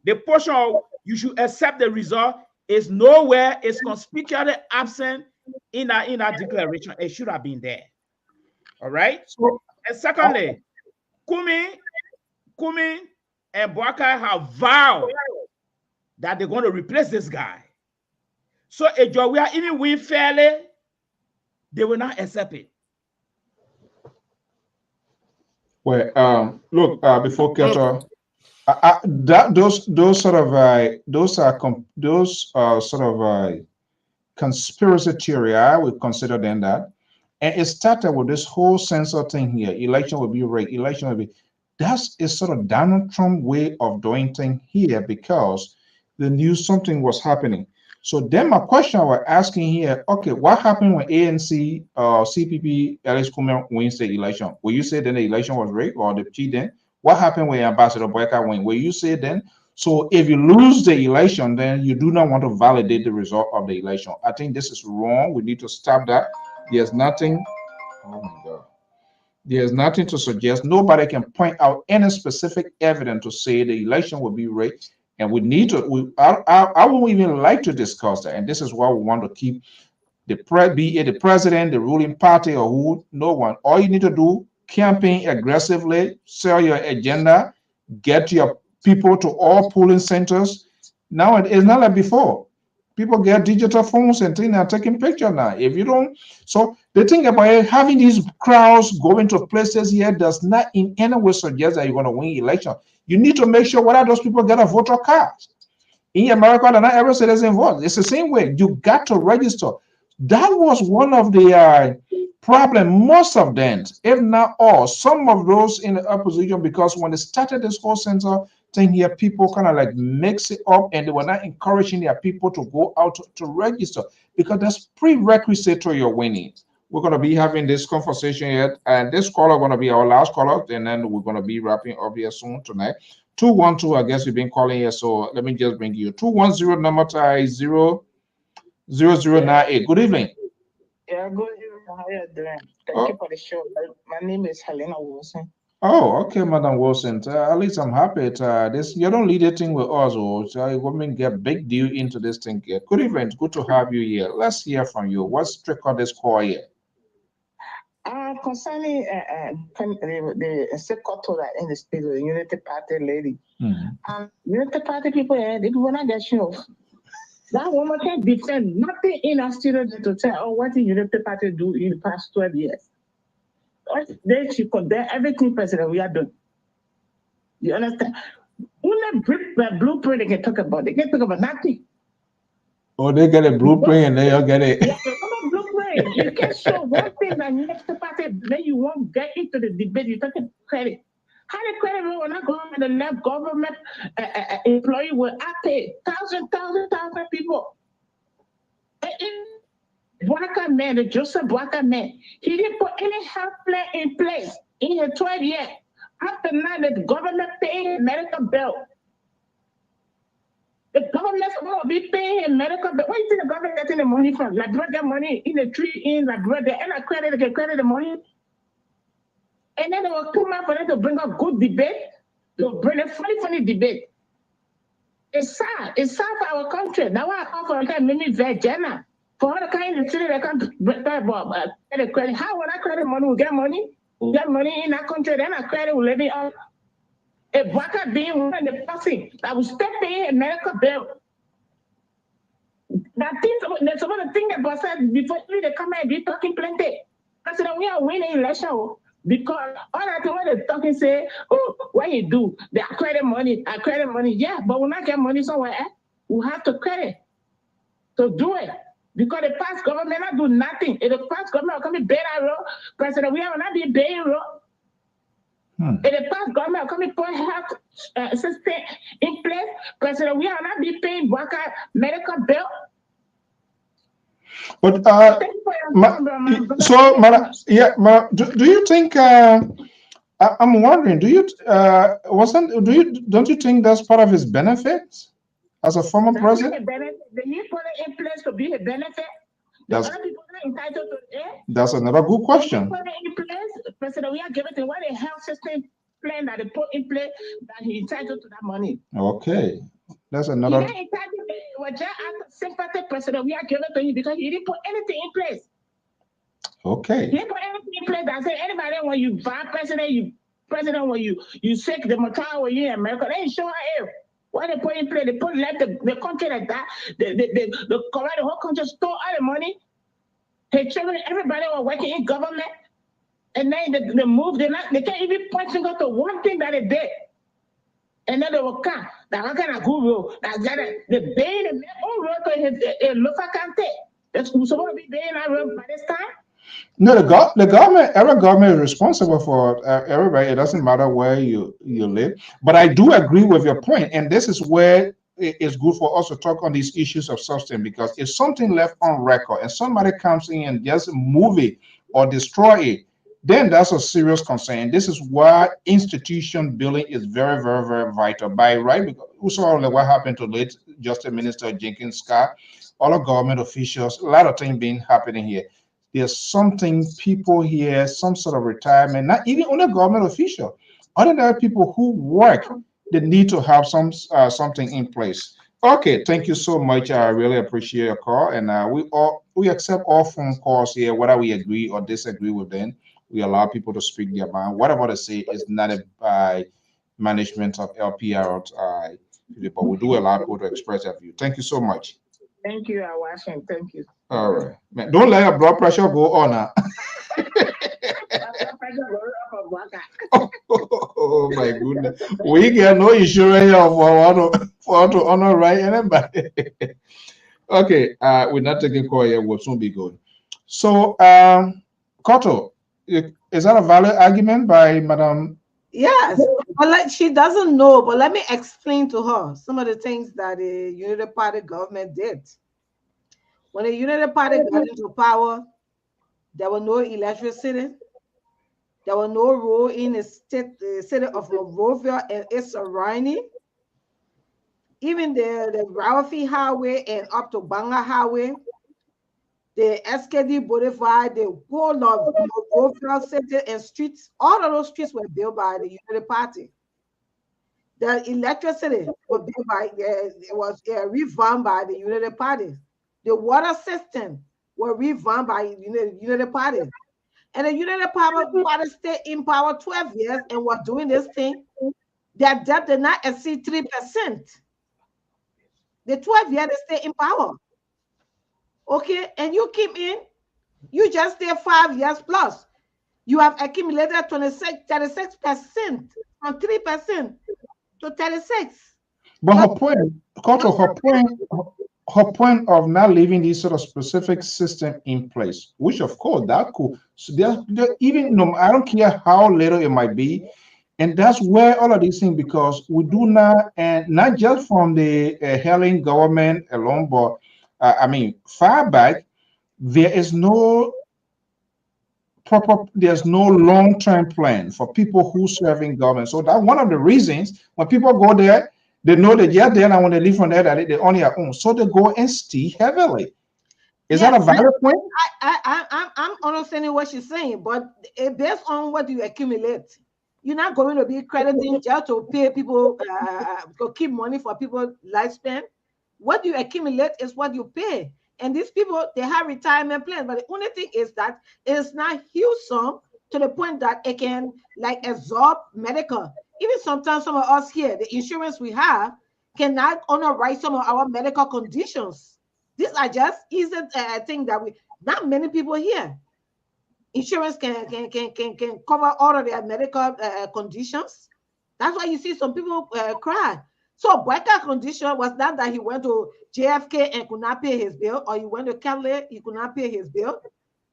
The portion of you should accept the result is nowhere, it's conspicuously absent in that declaration. It should have been there. All right. So, And secondly, Kumi and Boakai have vowed that they're going to replace this guy. So if we are even win fairly, they will not accept it. well, look, before Keto, those sort of conspiracy theory, I would consider them that. And it started with this whole censor thing here. Election will be rigged. Election will be. That's a sort of Donald Trump way of doing things here because they knew something was happening. So then my question I was asking here, okay, what happened when ANC, CPP, Alice Kumer wins the election? Will you say then the election was rigged or the cheat then? What happened when Ambassador Boyka win? Will you say then? So if you lose the election, then you do not want to validate the result of the election. I think this is wrong. We need to stop that. There's nothing. Oh my God. There's nothing to suggest. Nobody can point out any specific evidence to say the election will be rigged. And we need to. I won't even like to discuss that. And this is why we want to keep be it the president, the ruling party, or who. No one. All you need to do: campaign aggressively, sell your agenda, get your people to all polling centers. Now it's not like before. People get digital phones and things are taking pictures now. If you don't, so the thing about it, having these crowds going to places here does not in any way suggest that you're going to win election. You need to make sure whether those people get a voter card. In America, not every citizen votes. It's the same way. You got to register. That was one of the problem. Most of them, if not all, some of those in the opposition, because when they started this whole center thing here, people kind of like mix it up and they were not encouraging their people to go out to register because that's prerequisite to your winning. We're going to be having this conversation here, and this caller going to be our last caller, and then we're going to be wrapping up here soon tonight. 212, I guess you've been calling here, so let me just bring you 210 number tie 0098. Good evening. Yeah, good evening. How you doing? Thank you for the show. My name is Helena Wilson. Oh, okay, Madam Wilson. At least I'm happy. This you don't lead a thing with us, so women get big deal into this thing here. Good evening. Good to have you here. Let's hear from you. What's triggered this call here? Concerning the secretary in the state, the Unity Party lady. Unity Party people, they will not get show. That woman can defend nothing in our student to tell, oh, what did Unity Party do in the past 12 years? Then she condemn everything president we are doing. You understand? Only blueprint they can talk about. They can talk about nothing. Oh, they get a blueprint and they all get it. Yeah, blueprint. You can show one thing that next party, then you won't get into the debate. You talking credit. How the credit will not go on the left government employee will pay thousand people. Boakai man, the Joseph Boakai man, he didn't put any health plan in place in the 12 years. After now, the government paying medical bill. The government will be paying medical bill. Where you think the government getting the money from? Like, brought their money in the tree in, like, brought the and credit, they can credit the money. And then they will come out for them to bring up good debate, to bring a funny debate. It's sad. It's sad for our country. Now I offer a kind of mimi vegana. For all the kind of city that can the credit. How will I credit money? We get money. We get money in that country, then I credit will let me out. A Boakai being one of the person that will step paying a medical bill. That things there's some of the things that boss said before they come and be talking plenty. I said we are winning election. Because all that when they talking say, oh, what you do? They are credit money, Yeah, but we not get money somewhere. We have to credit to do it. Because the past government not do nothing. If the past government will come and pay that road, president, we will not be paying road. If the past government will come and put health system in place, president, we will not be paying Boakai medical bill. But do you think? I'm wondering. Do you don't you think that's part of his benefits as a former president? The new put it in place to be a benefit. That's other people are entitled to it. That's another good question. Put it in place, president. We are giving to what a health system plan that they put in place that he entitled to that money. Okay, that's another. He entitled to sympathy, president. We are giving to him because he didn't put anything in place. Okay. He put everything in place that say anybody when you buy president when you sick the matter when you in America, they ain't sure if what they put in place, they put let the country like that, the correct the whole country store all the money. Hey children, everybody was working in government, and then they move, they can't even point finger to one thing that they did. And then they will come. That kind of guru, that the bay the own road to his local country. That's supposed to be paying that road by this time. No, the government, every government is responsible for everybody. It doesn't matter where you live. But I do agree with your point, and this is where it's good for us to talk on these issues of substance, because if something left on record and somebody comes in and just move it or destroy it, then that's a serious concern. This is why institution building is very, very, very vital. By right, because we saw what happened to late Justice Minister Jenkins Scott, all the government officials, a lot of things being happening here. There's something people here, some sort of retirement, not even only government official, other people who work, they need to have something in place. Okay, thank you so much. I really appreciate your call, and we accept all phone calls here, whether we agree or disagree with them. We allow people to speak their mind. Whatever they say is not by management of LPR, but we do allow people to express their view. Thank you so much. Thank you, Washington. Thank you. All right, man. Don't let your blood pressure go on now. Oh my goodness, we get no insurance here for to honor right anybody. Okay, we're not taking call here. We'll soon be going. So, Koto, is that a valid argument by Madam? Yes, but like she doesn't know. But let me explain to her some of the things that the Unity Party government did. When the Unity Party got into power, there was no electricity. There was no road in the city of Monrovia and its surrounding. Even the Rawafi Highway and up to Banga Highway, the SKD Boulevard, the whole of Monrovia City and streets, all of those streets were built by the Unity Party. The electricity was built by, it was revamped by the Unity Party. The water system was revamped by Unity Party. And the Unity Party stayed in power 12 years and was doing this thing. Their debt did not exceed 3%. The 12 years they stay in power. Okay, and you keep in, you just stay 5 years plus. You have accumulated 36% from 3% to 36. But her point, her point of not leaving this sort of specific system in place, which of course that could, so even no, I don't care how little it might be, and that's where all of these things, because we do not, and not just from the Helen government alone, but I mean far back, there is no there's no long-term plan for people who serve in government. So that's one of the reasons when people go there, they know that yeah, then when they leave from there, that they only are own. So they go and stay heavily. Is that a valid point? I'm understanding what she's saying, but based on what you accumulate, you're not going to be crediting just to pay people to keep money for people's lifespan. What you accumulate is what you pay. And these people, they have retirement plans, but the only thing is that it's not huge sum to the point that it can like absorb medical. Even sometimes some of us here, the insurance we have cannot underwrite some of our medical conditions. These are just easy things that not many people here. Insurance can cover all of their medical conditions. That's why you see some people cry. So Boyka condition was not that he went to JFK and could not pay his bill, or he went to Cali, he could not pay his bill.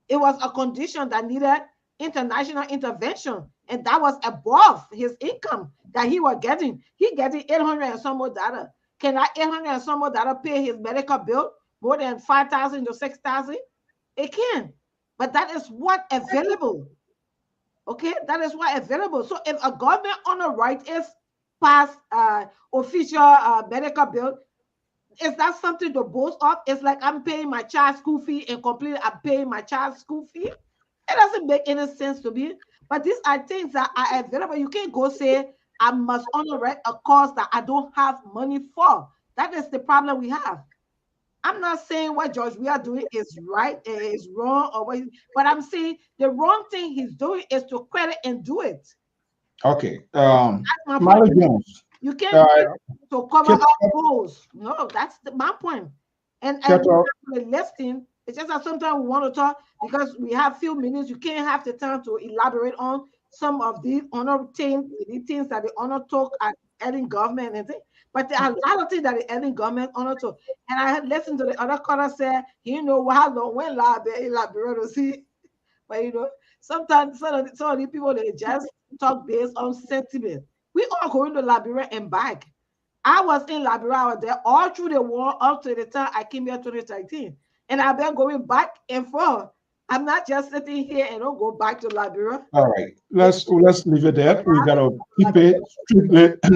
It was a condition that needed international intervention, and that was above his income that he was getting. He getting $800 and some more dollars. Can that $800 and some more dollars pay his medical bill more than $5,000 to $6,000? It can, but that is what available. Okay, that is what available. So if a government on the right is pass official medical bill, is that something to boast of? It's like I'm paying my child's school fee and completely I'm paying my child's school fee. It doesn't make any sense to me. But these are things that are available. You can't go say I must underwrite a cost that I don't have money for. That is the problem we have. I'm not saying what George we are doing is right, is wrong, or what, but I'm saying the wrong thing he's doing is to credit and do it. Okay. That's my Molly point. Jones. You can't do it to cover Keto, up holes. No, that's my point. And Keto, the listing, it's just that sometimes we want to talk because we have few minutes. You can't have the time to elaborate on some of these honor things, the things that the honor talk at Ellen government and things. But there are a lot of things that the Ellen government honor talk. And I had listened to the other caller say, you know, how long when elaborate to see. But you know, sometimes some of the people they just talk based on sentiment. We all going to Liberia and back. I was in Liberia, I was there all through the war up to the time I came here 2013. And I've been going back and forth. I'm not just sitting here and don't go back to Liberia. all right. Let's leave it there. We gotta keep it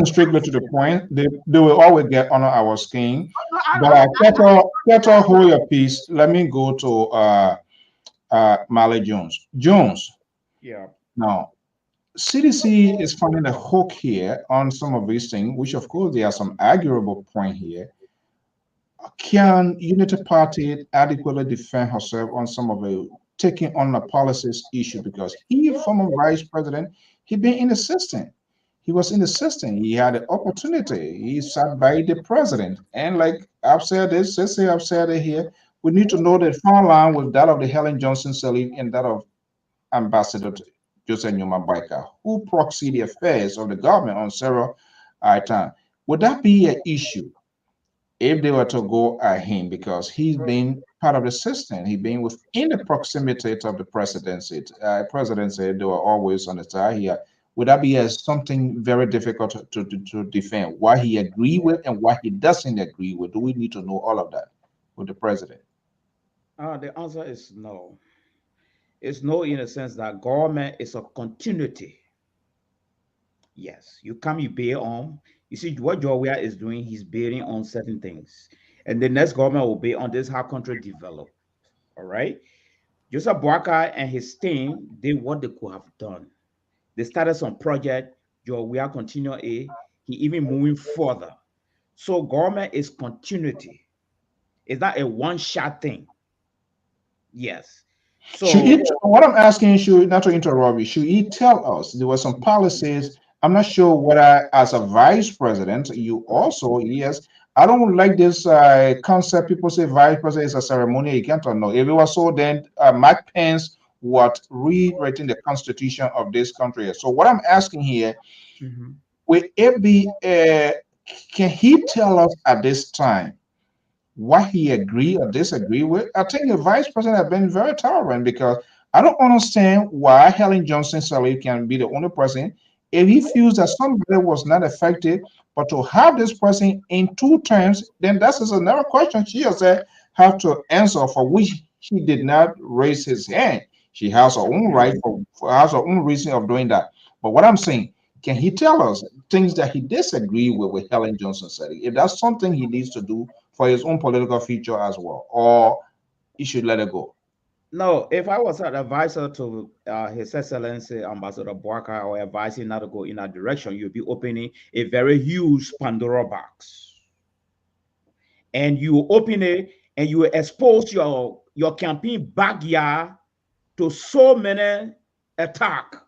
strictly to the point. They will always get honor our skin. But Keto, hold your peace. Let me go to Molly Jones. Jones. Yeah. Now, CDC is finding a hook here on some of these things, which of course there are some arguable point here. Can Unity Party adequately defend herself on some of the taking on the policies issue? Because he, former vice president, he been in the system. He was in the system. He had an opportunity. He sat by the president. And like I've said this, say I've said it here, we need to know the fine line with that of the Helen Johnson Sirleaf and that of Ambassador Joseph Newman Baker, who proxy the affairs of the government on several items. Would that be an issue if they were to go at him because he's been part of the system? He's been within the proximity of the presidency. Presidency, they were always on the side here. Would that be something very difficult to defend? What he agree with and what he doesn't agree with? Do we need to know all of that with the president? The answer is no. It's no in the sense that government is a continuity. Yes, you come, you pay on. You see what Georgia is doing, he's bearing on certain things. And the next government will be on this how country develop. All right. Joseph Boakai and his team did what they could have done. They started some project, Georgia continue he even moving further. So government is continuity. It's not a one-shot thing. Yes. So What I'm asking, should not to interrupt you, should he tell us there were some policies? I'm not sure whether as a vice president, you also, yes, I don't like this concept. People say vice president is a ceremony. You can't know. If it was so, then Mike Pence was rewriting the constitution of this country. So what I'm asking here, will it be, can he tell us at this time what he agree or disagree with? I think the vice president has been very tolerant because I don't understand why Helen Johnson Sirleaf can be the only person if he feels that somebody was not affected, but to have this person in 2 terms, then that is another question she has have to answer for which she did not raise his hand. She has her own right has her own reason of doing that. But what I'm saying, can he tell us things that he disagree with Helen Johnson Sirleaf? If that's something he needs to do for his own political future as well, or he should let it go? No, if I was an advisor to His Excellency Ambassador Boakai or advising not to go in that direction, you'd be opening a very huge Pandora box. And you open it and you expose your campaign backyard to so many attacks.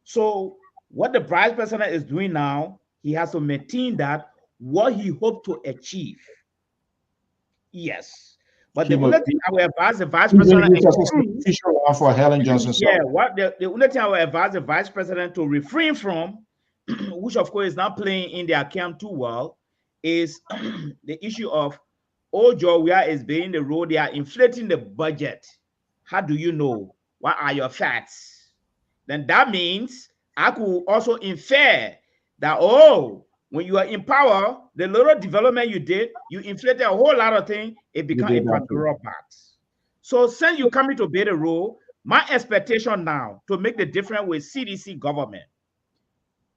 So what the vice president is doing now, he has to maintain that what he hoped to achieve. Yes. But the only thing I will advise the vice president for Helen Johnson. Yeah, what the only thing I will advise the vice president to refrain from, which of course is not playing in their camp too well, is the issue of Georgia is being the road. They are inflating the budget. How do you know? What are your facts? Then that means I could also infer that, when you are in power, the little development you did, you inflated a whole lot of things, it becomes a Pandora box. So since you come into bear the role, my expectation now to make the difference with CDC government,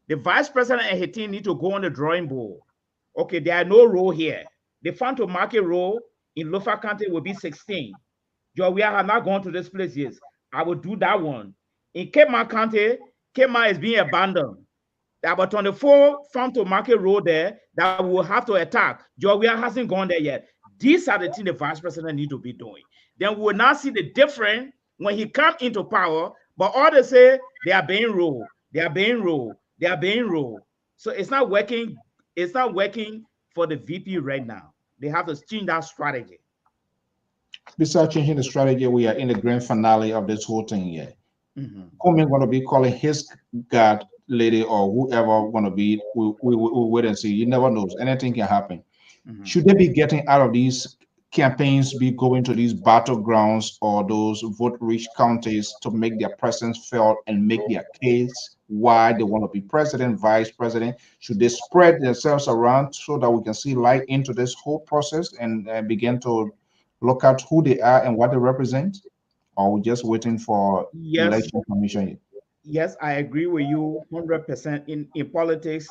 the vice president and his team need to go on the drawing board. Okay, there are no role here. The farm to market role in Lofa County will be 16. Georgia have not gone to this place yet. I will do that one. In Kema County, Kema is being abandoned. There are about 24 farm to market road there that we will have to attack. Georgia hasn't gone there yet. These are the things the vice president need to be doing. Then we'll now see the difference when he come into power, but all they say, they are being ruled, they are being ruled, they are being ruled. So it's not working for the VP right now. They have to change that strategy. Besides changing the strategy, we are in the grand finale of this whole thing here. Mm-hmm. Going to be calling his guard lady or whoever going to be. We wait and see. You never knows. Anything can happen. Mm-hmm. Should they be getting out of these campaigns, be going to these battlegrounds or those vote-rich counties to make their presence felt and make their case why they want to be president, vice president? Should they spread themselves around so that we can see light into this whole process and begin to look at who they are and what they represent? Or we just waiting for election commission? Yes, I agree with you 100%. In politics,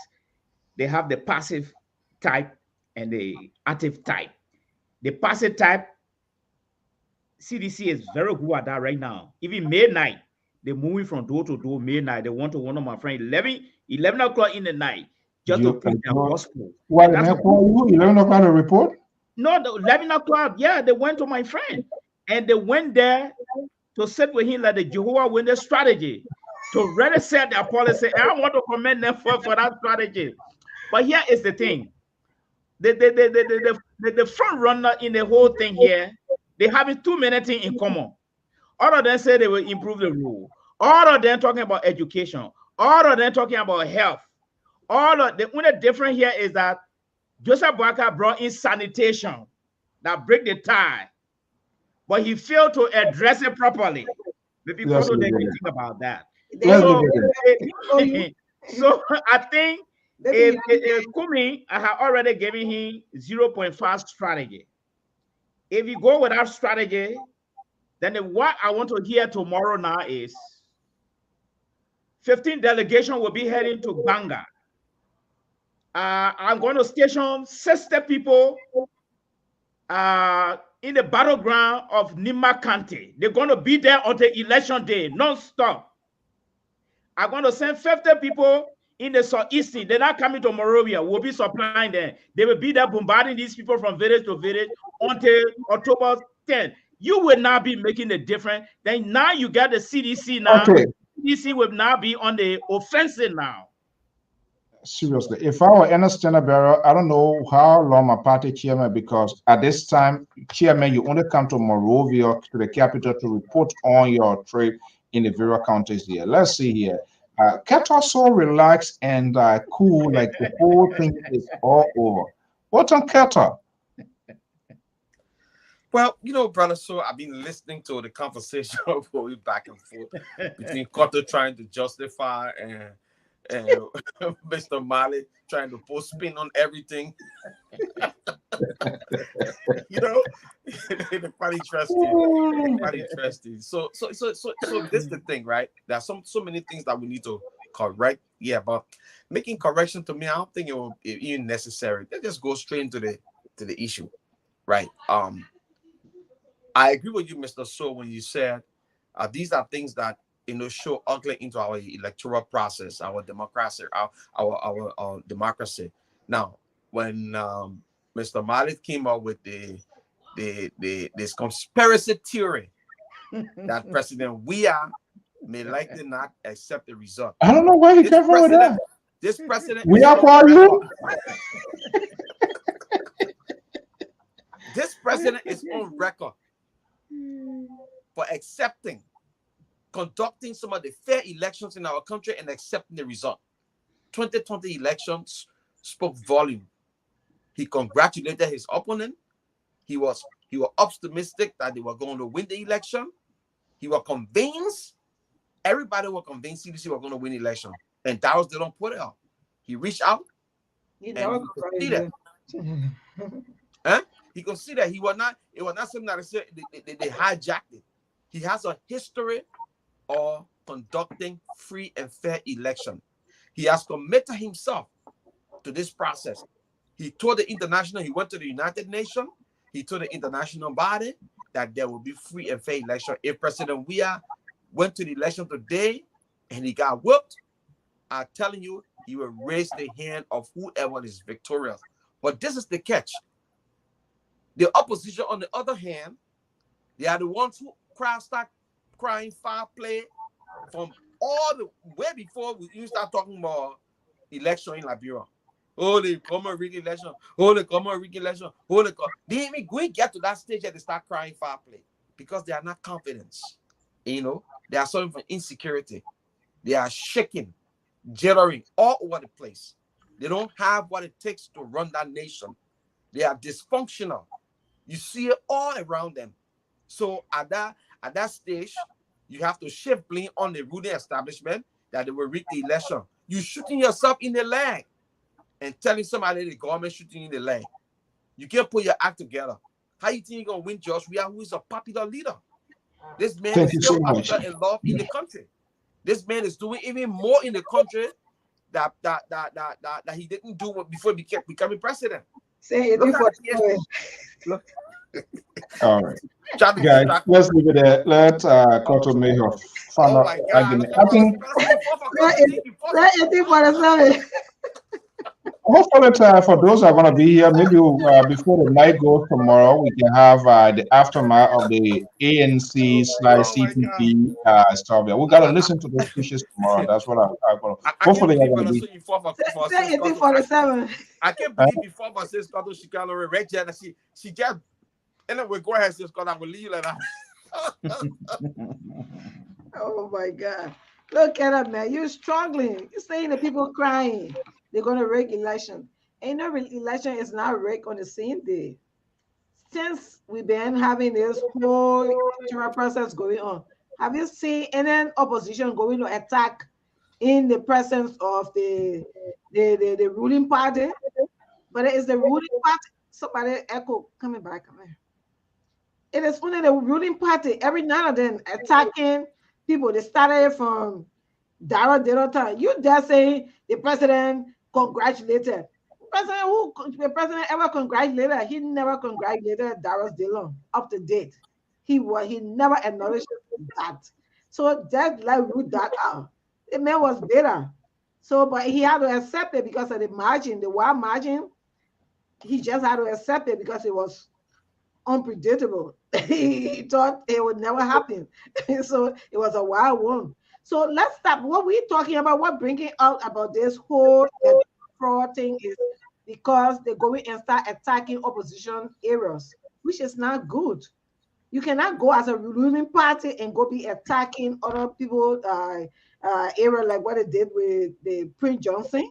they have the passive type and the active type. The passive type, CDC is very good at that right now. Even midnight, they're moving from door to door midnight. They want to one of my friends 11 o'clock in the night just to preach their gospel. Why did they call you 11 o'clock to report? No, the 11 o'clock, yeah, they went to my friend and they went there to sit with him like the Jehovah Witness strategy to really set their policy. And I want to commend them for that strategy. But here is the thing. The front runner in the whole thing here, they have too many things in common. All of them say they will improve the rule. All of them talking about education. All of them talking about health. All of the only difference here is that Joseph Boakai brought in sanitation that break the tie, but he failed to address it properly. Maybe people don't think about that. So I think if Kumi, I have already given him 0.5 strategy. If you go with that strategy, then what I want to hear tomorrow now is 15 delegation will be heading to Banga. I'm going to station 60 people in the battleground of Nima County. They're going to be there until election day, non-stop. I'm going to send 50 people in the southeastern. They're not coming to Monrovia. We'll be supplying them. They will be there bombarding these people from village to village until October 10th. You will not be making a difference. Then now you got the CDC now. Okay. CDC will now be on the offensive now. Seriously, if I were Ernest Tenabero, I don't know how long my party chairman, because at this time, chairman, you only come to Monrovia, to the capital, to report on your trip in the various counties here. Let's see here. Keto so relaxed and cool, like the whole thing is all over. What's on Keto? Well, you know, brother, so I've been listening to the conversation going back and forth between Keto trying to justify and Mr. Mali trying to put spin on everything. You know, they're quite interesting. So this is the thing, right? There are so many things that we need to correct. Yeah, but making correction, to me, I don't think it will be even necessary. Let's just go straight into the issue, right? I agree with you, Mr. So, when you said these are things that show ugly into our electoral process, our democracy, our democracy. Now, when Mr. Malik came up with this conspiracy theory that President Weah may likely not accept the result. I don't know why he came with that. This president, Weah for you. This president is on record for conducting some of the fair elections in our country and accepting the result. 2020 elections spoke volume. He congratulated his opponent. He was optimistic that they were going to win the election. He was convinced. Everybody was convinced CDC were going to win the election. And Darius didn't put it out. He reached out. He could see that. He could see that it was not something that they hijacked it. He has a history of conducting free and fair election. He has committed himself to this process. He told the international, he went to the United Nations, he told the international body that there will be free and fair election. If President Weah went to the election today and he got whooped, I'm telling you, he will raise the hand of whoever is victorious. But this is the catch. The opposition, on the other hand, they are the ones who start crying foul play from all the way before you start talking about election in Liberia. Oh, they come and rig election. Oh, they come and rig election. Oh, they come. They even go and get to that stage that they start crying foul play because they are not confident. You know, they are suffering from insecurity. They are shaking, jittering all over the place. They don't have what it takes to run that nation. They are dysfunctional. You see it all around them. So at that stage, you have to shift blame on the ruling establishment that they will rig the election. You're shooting yourself in the leg and telling somebody the government shooting in the leg. You can't put your act together. How you think you're gonna win Josh Weah, who is a popular leader? This man Thank is you still so much. popular and loved in the country. This man is doing even more in the country that he didn't do before he becoming president. Say it Look before. at the look. All right. Trying to Guys, distract. let's leave it there. Let Koto make her Oh final my God! argument. Look at I think Say 1847. hopefully for those that are going to be here, maybe before the night goes tomorrow, we can have the aftermath of the ANC / Oh my CPP stuff. Yeah, we got to listen to those speeches tomorrow. That's what I'm going to. I can't Hopefully, believe I'm when going I to saw be. you for Say 1847. I can't believe before for Sis Scott Chicano Red Jet that she just anyway go ahead, Sis Scott. I will leave you like that. Oh my God. Look at it, man. You're struggling. You're saying the people crying. They're going to rig election. Ain't no election is not rigged on the same day. Since we've been having this whole electoral process going on, have you seen any opposition going to attack in the presence of the ruling party? But it is the ruling party. Somebody echo coming back. Come here. It is only the ruling party every now and then attacking people. They started from Dara Delota. You dare say the president congratulated. The president ever congratulated? He never congratulated Darius Dillon up to date. He never acknowledged that. So that like root that out. The man was bitter. So, but he had to accept it because of the margin, the wild margin. He just had to accept it because it was unpredictable. He thought it would never happen. So it was a wild one. So let's stop. What we're talking about, what bringing out about this whole fraud thing is because they go in and start attacking opposition areas, which is not good. You cannot go as a ruling party and go be attacking other people area like what they did with the Prince Johnson.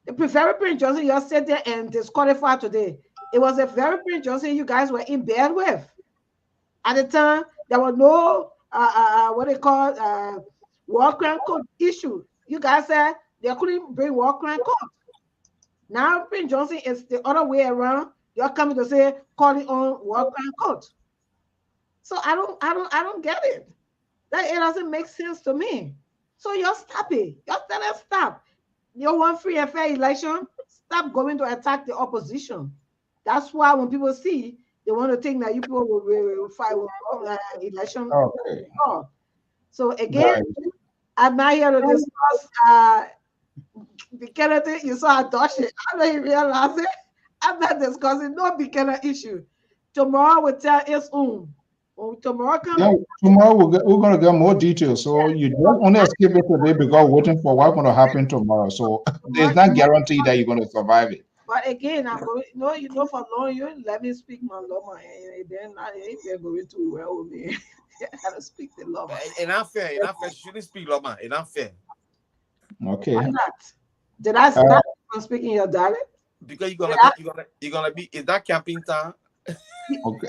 The very Prince Johnson you sit there and disqualified today. It was a very Prince Johnson you guys were in bed with. At the time, there was no what they call war crime code issue. You guys said they couldn't bring war crime code. Now Prince Johnson is the other way around. You're coming to say calling on war crime code. So I don't get it. That it doesn't make sense to me. So you're stop it. You're telling stop. You want free and fair election? Stop going to attack the opposition. That's why when people see, they want to think that you people will fight election. Okay. So again, I'm not here to discuss Buchanan. You saw a dodge it. I don't even realize it. I'm not discussing no Buchanan issue. Tomorrow will tell its own. Tomorrow comes. Yeah, tomorrow we're going to get more details. So you don't only escape it today because waiting for what's going to happen tomorrow. So it's not guaranteed that you're going to survive it. But again, I'm going. For long you let me speak my law, and then they're going too well with me. I gotta speak the law. And unfair. You shouldn't speak Loma. And unfair. Okay. Why not? Did I stop from speaking your dialect? Because you're gonna be. Is that camping time? Okay.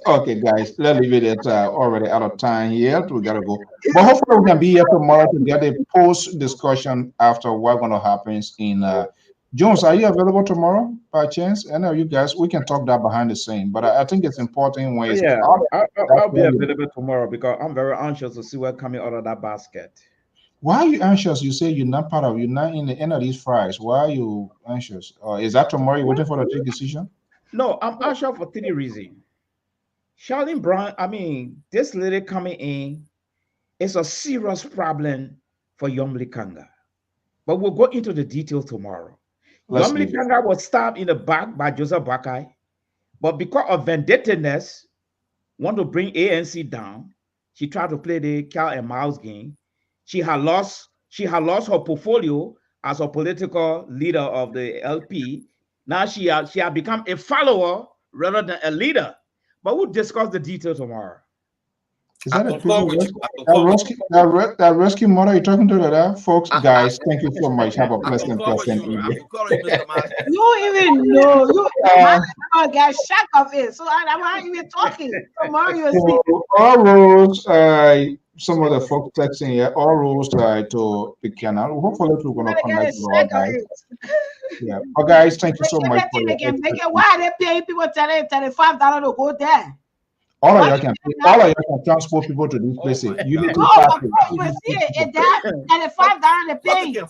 Okay, guys, let's leave it at already out of time here. We gotta go. But hopefully we can be here tomorrow to get a post discussion after what's gonna happen in Jones. Are you available tomorrow by chance? I know you guys, we can talk that behind the scene, but I think it's important when it's I'll be available tomorrow because I'm very anxious to see what's coming out of that basket. Why are you anxious? You say you're not in the end of these fries. Why are you anxious? Is that tomorrow you're waiting for the big decision? No, I'm anxious for 3 reasons. Charlene Brown, this lady coming in is a serious problem for Yomli Kanga. But we'll go into the detail tomorrow. Yomli Kanga was stabbed in the back by Joseph Bakai. But because of vindictiveness, want to bring ANC down, she tried to play the cow and mouse game. She had lost her portfolio as a political leader of the LP. Now she had become a follower rather than a leader. But we'll discuss the details tomorrow. Is that that rescue mother you're talking to that? Folks, guys, thank you so much. Have a pleasant evening. You even know I get shock of it. So I'm not even talking. Tomorrow you'll see. All rules, some of the folks texting here, all rules to the canal. Hopefully we're gonna connect with all guys. Yeah. But guys, thank you so much for your why they pay people $35 to go there? all of you can transport people to these places. You need to $35 pay. Yeah,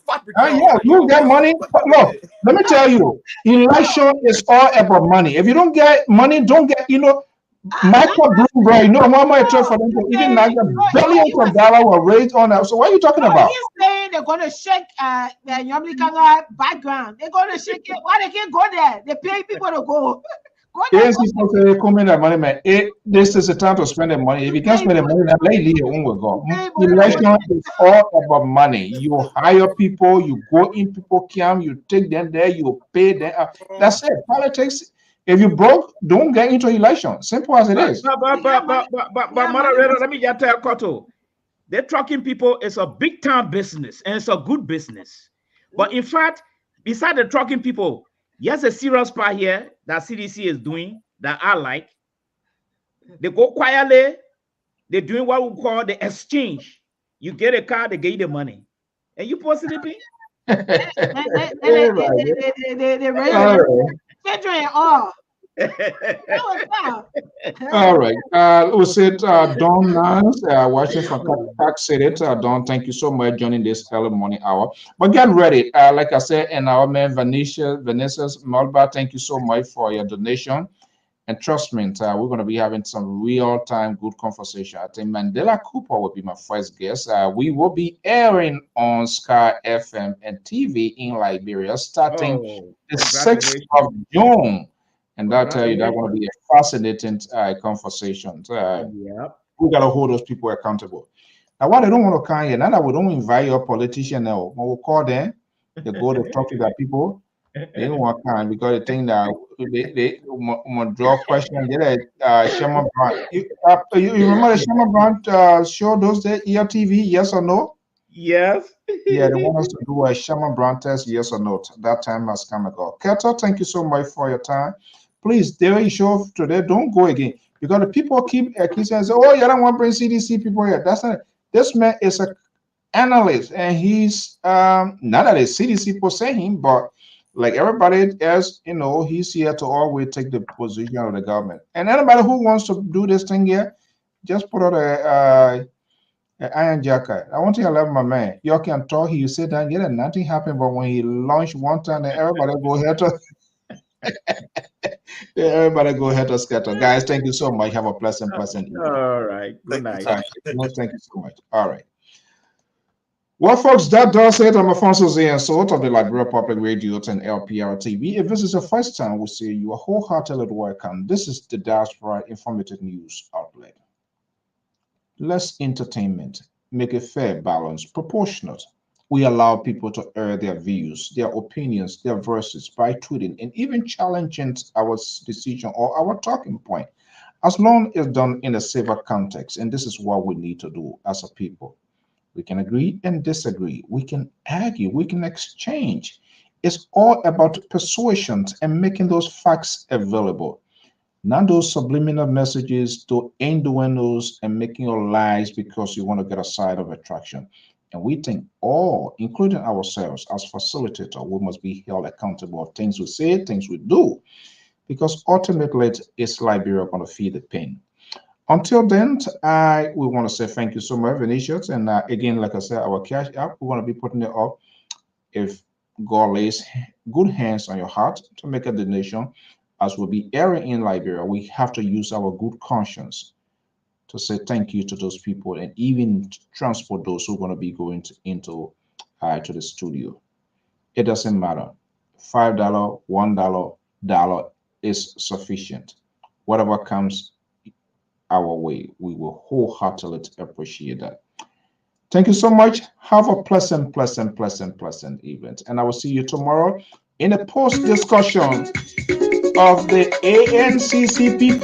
you get money. Look, let me tell you, election is all about money. If you don't get money, don't get, Michael Bloomberg, how much for them? Even now, billions of dollars were raised on that. So what are you talking about? He's saying they're going to shake the Yamlikanga background. They're going to shake it. Why they can't go there? They pay people to go. This is a time to spend the money. If you can't spend the money, then election is all about money. You hire people, you go in people camp, you take them there, you pay them. That's it. Politics. If you broke, don't get into election. Simple as it is. But moderator, let me just tell Koto. The trucking people is a big time business and it's a good business. But in fact, beside the trucking people, yes, a serious part here that CDC is doing that I like. They go quietly. They're doing what we call the exchange. You get a car, they get you the money. And you post it, all right. We said Don Nance, watching from Park City. Don, thank you so much joining this early morning hour. But get ready. Like I said, and our man Vanessa Malba, thank you so much for your donation. And trust me, we're going to be having some real-time good conversation. I think Mandela Cooper will be my first guest. We will be airing on Sky FM and TV in Liberia starting the 6th of June. And I'll tell you, that's going to be a fascinating conversation. We got to hold those people accountable. Now, why they don't want to come here, now that we don't invite your politician now, when we call them, they go to talk to their people. They don't want to come because they think that they want to draw questions. Sherman Brown. You remember the Sherman Brown show those days, LPR-TV, yes or no? Yes. Yeah, they want us to do a Sherman Brown test, yes or no. That time has come and go. Keto, thank you so much for your time. Please, there you show today. Don't go again because the people keep saying, "Oh, you don't want to bring CDC people here." That's not it. This man is an analyst, and he's not that the CDC per se him, but like everybody else, he's here to always take the position of the government. And anybody who wants to do this thing here, just put out a iron jacket. I want to love my man. You can talk. He sit down, get it. Nothing happened, but when he launched one time, then everybody go ahead to. Everybody go ahead to scatter. Guys, thank you so much. Have a pleasant evening. All right. Good night. Thank you so much. All right. Well, folks, that does it. I'm Alfonso Ziensot of the Liberia Public Radio and LPR-TV. If this is the first time we see you, are wholeheartedly welcome. This is the Diaspora Informative News Outlet. Less entertainment, make it fair, balanced, proportionate. We allow people to air their views, their opinions, their verses by tweeting and even challenging our decision or our talking point, as long as done in a civil context. And this is what we need to do as a people. We can agree and disagree. We can argue. We can exchange. It's all about persuasions and making those facts available. Not those subliminal messages to innuendos and making your lies because you want to get a side of attraction. And we think all, including ourselves as facilitator, we must be held accountable of things we say, things we do, because ultimately it's Liberia going to feel the pain. Until then, we want to say thank you so much, Venetians. And again, like I said, our cash app, we want to be putting it up. If God lays good hands on your heart to make a donation, as we'll be airing in Liberia, we have to use our good conscience to say thank you to those people and even transport those who are going to be going to the studio. It doesn't matter. $5, $1 is sufficient. whatever comes our way. We will wholeheartedly appreciate that. Thank you so much. Have a pleasant evening. And I will see you tomorrow in a post discussion of the ANCCPP.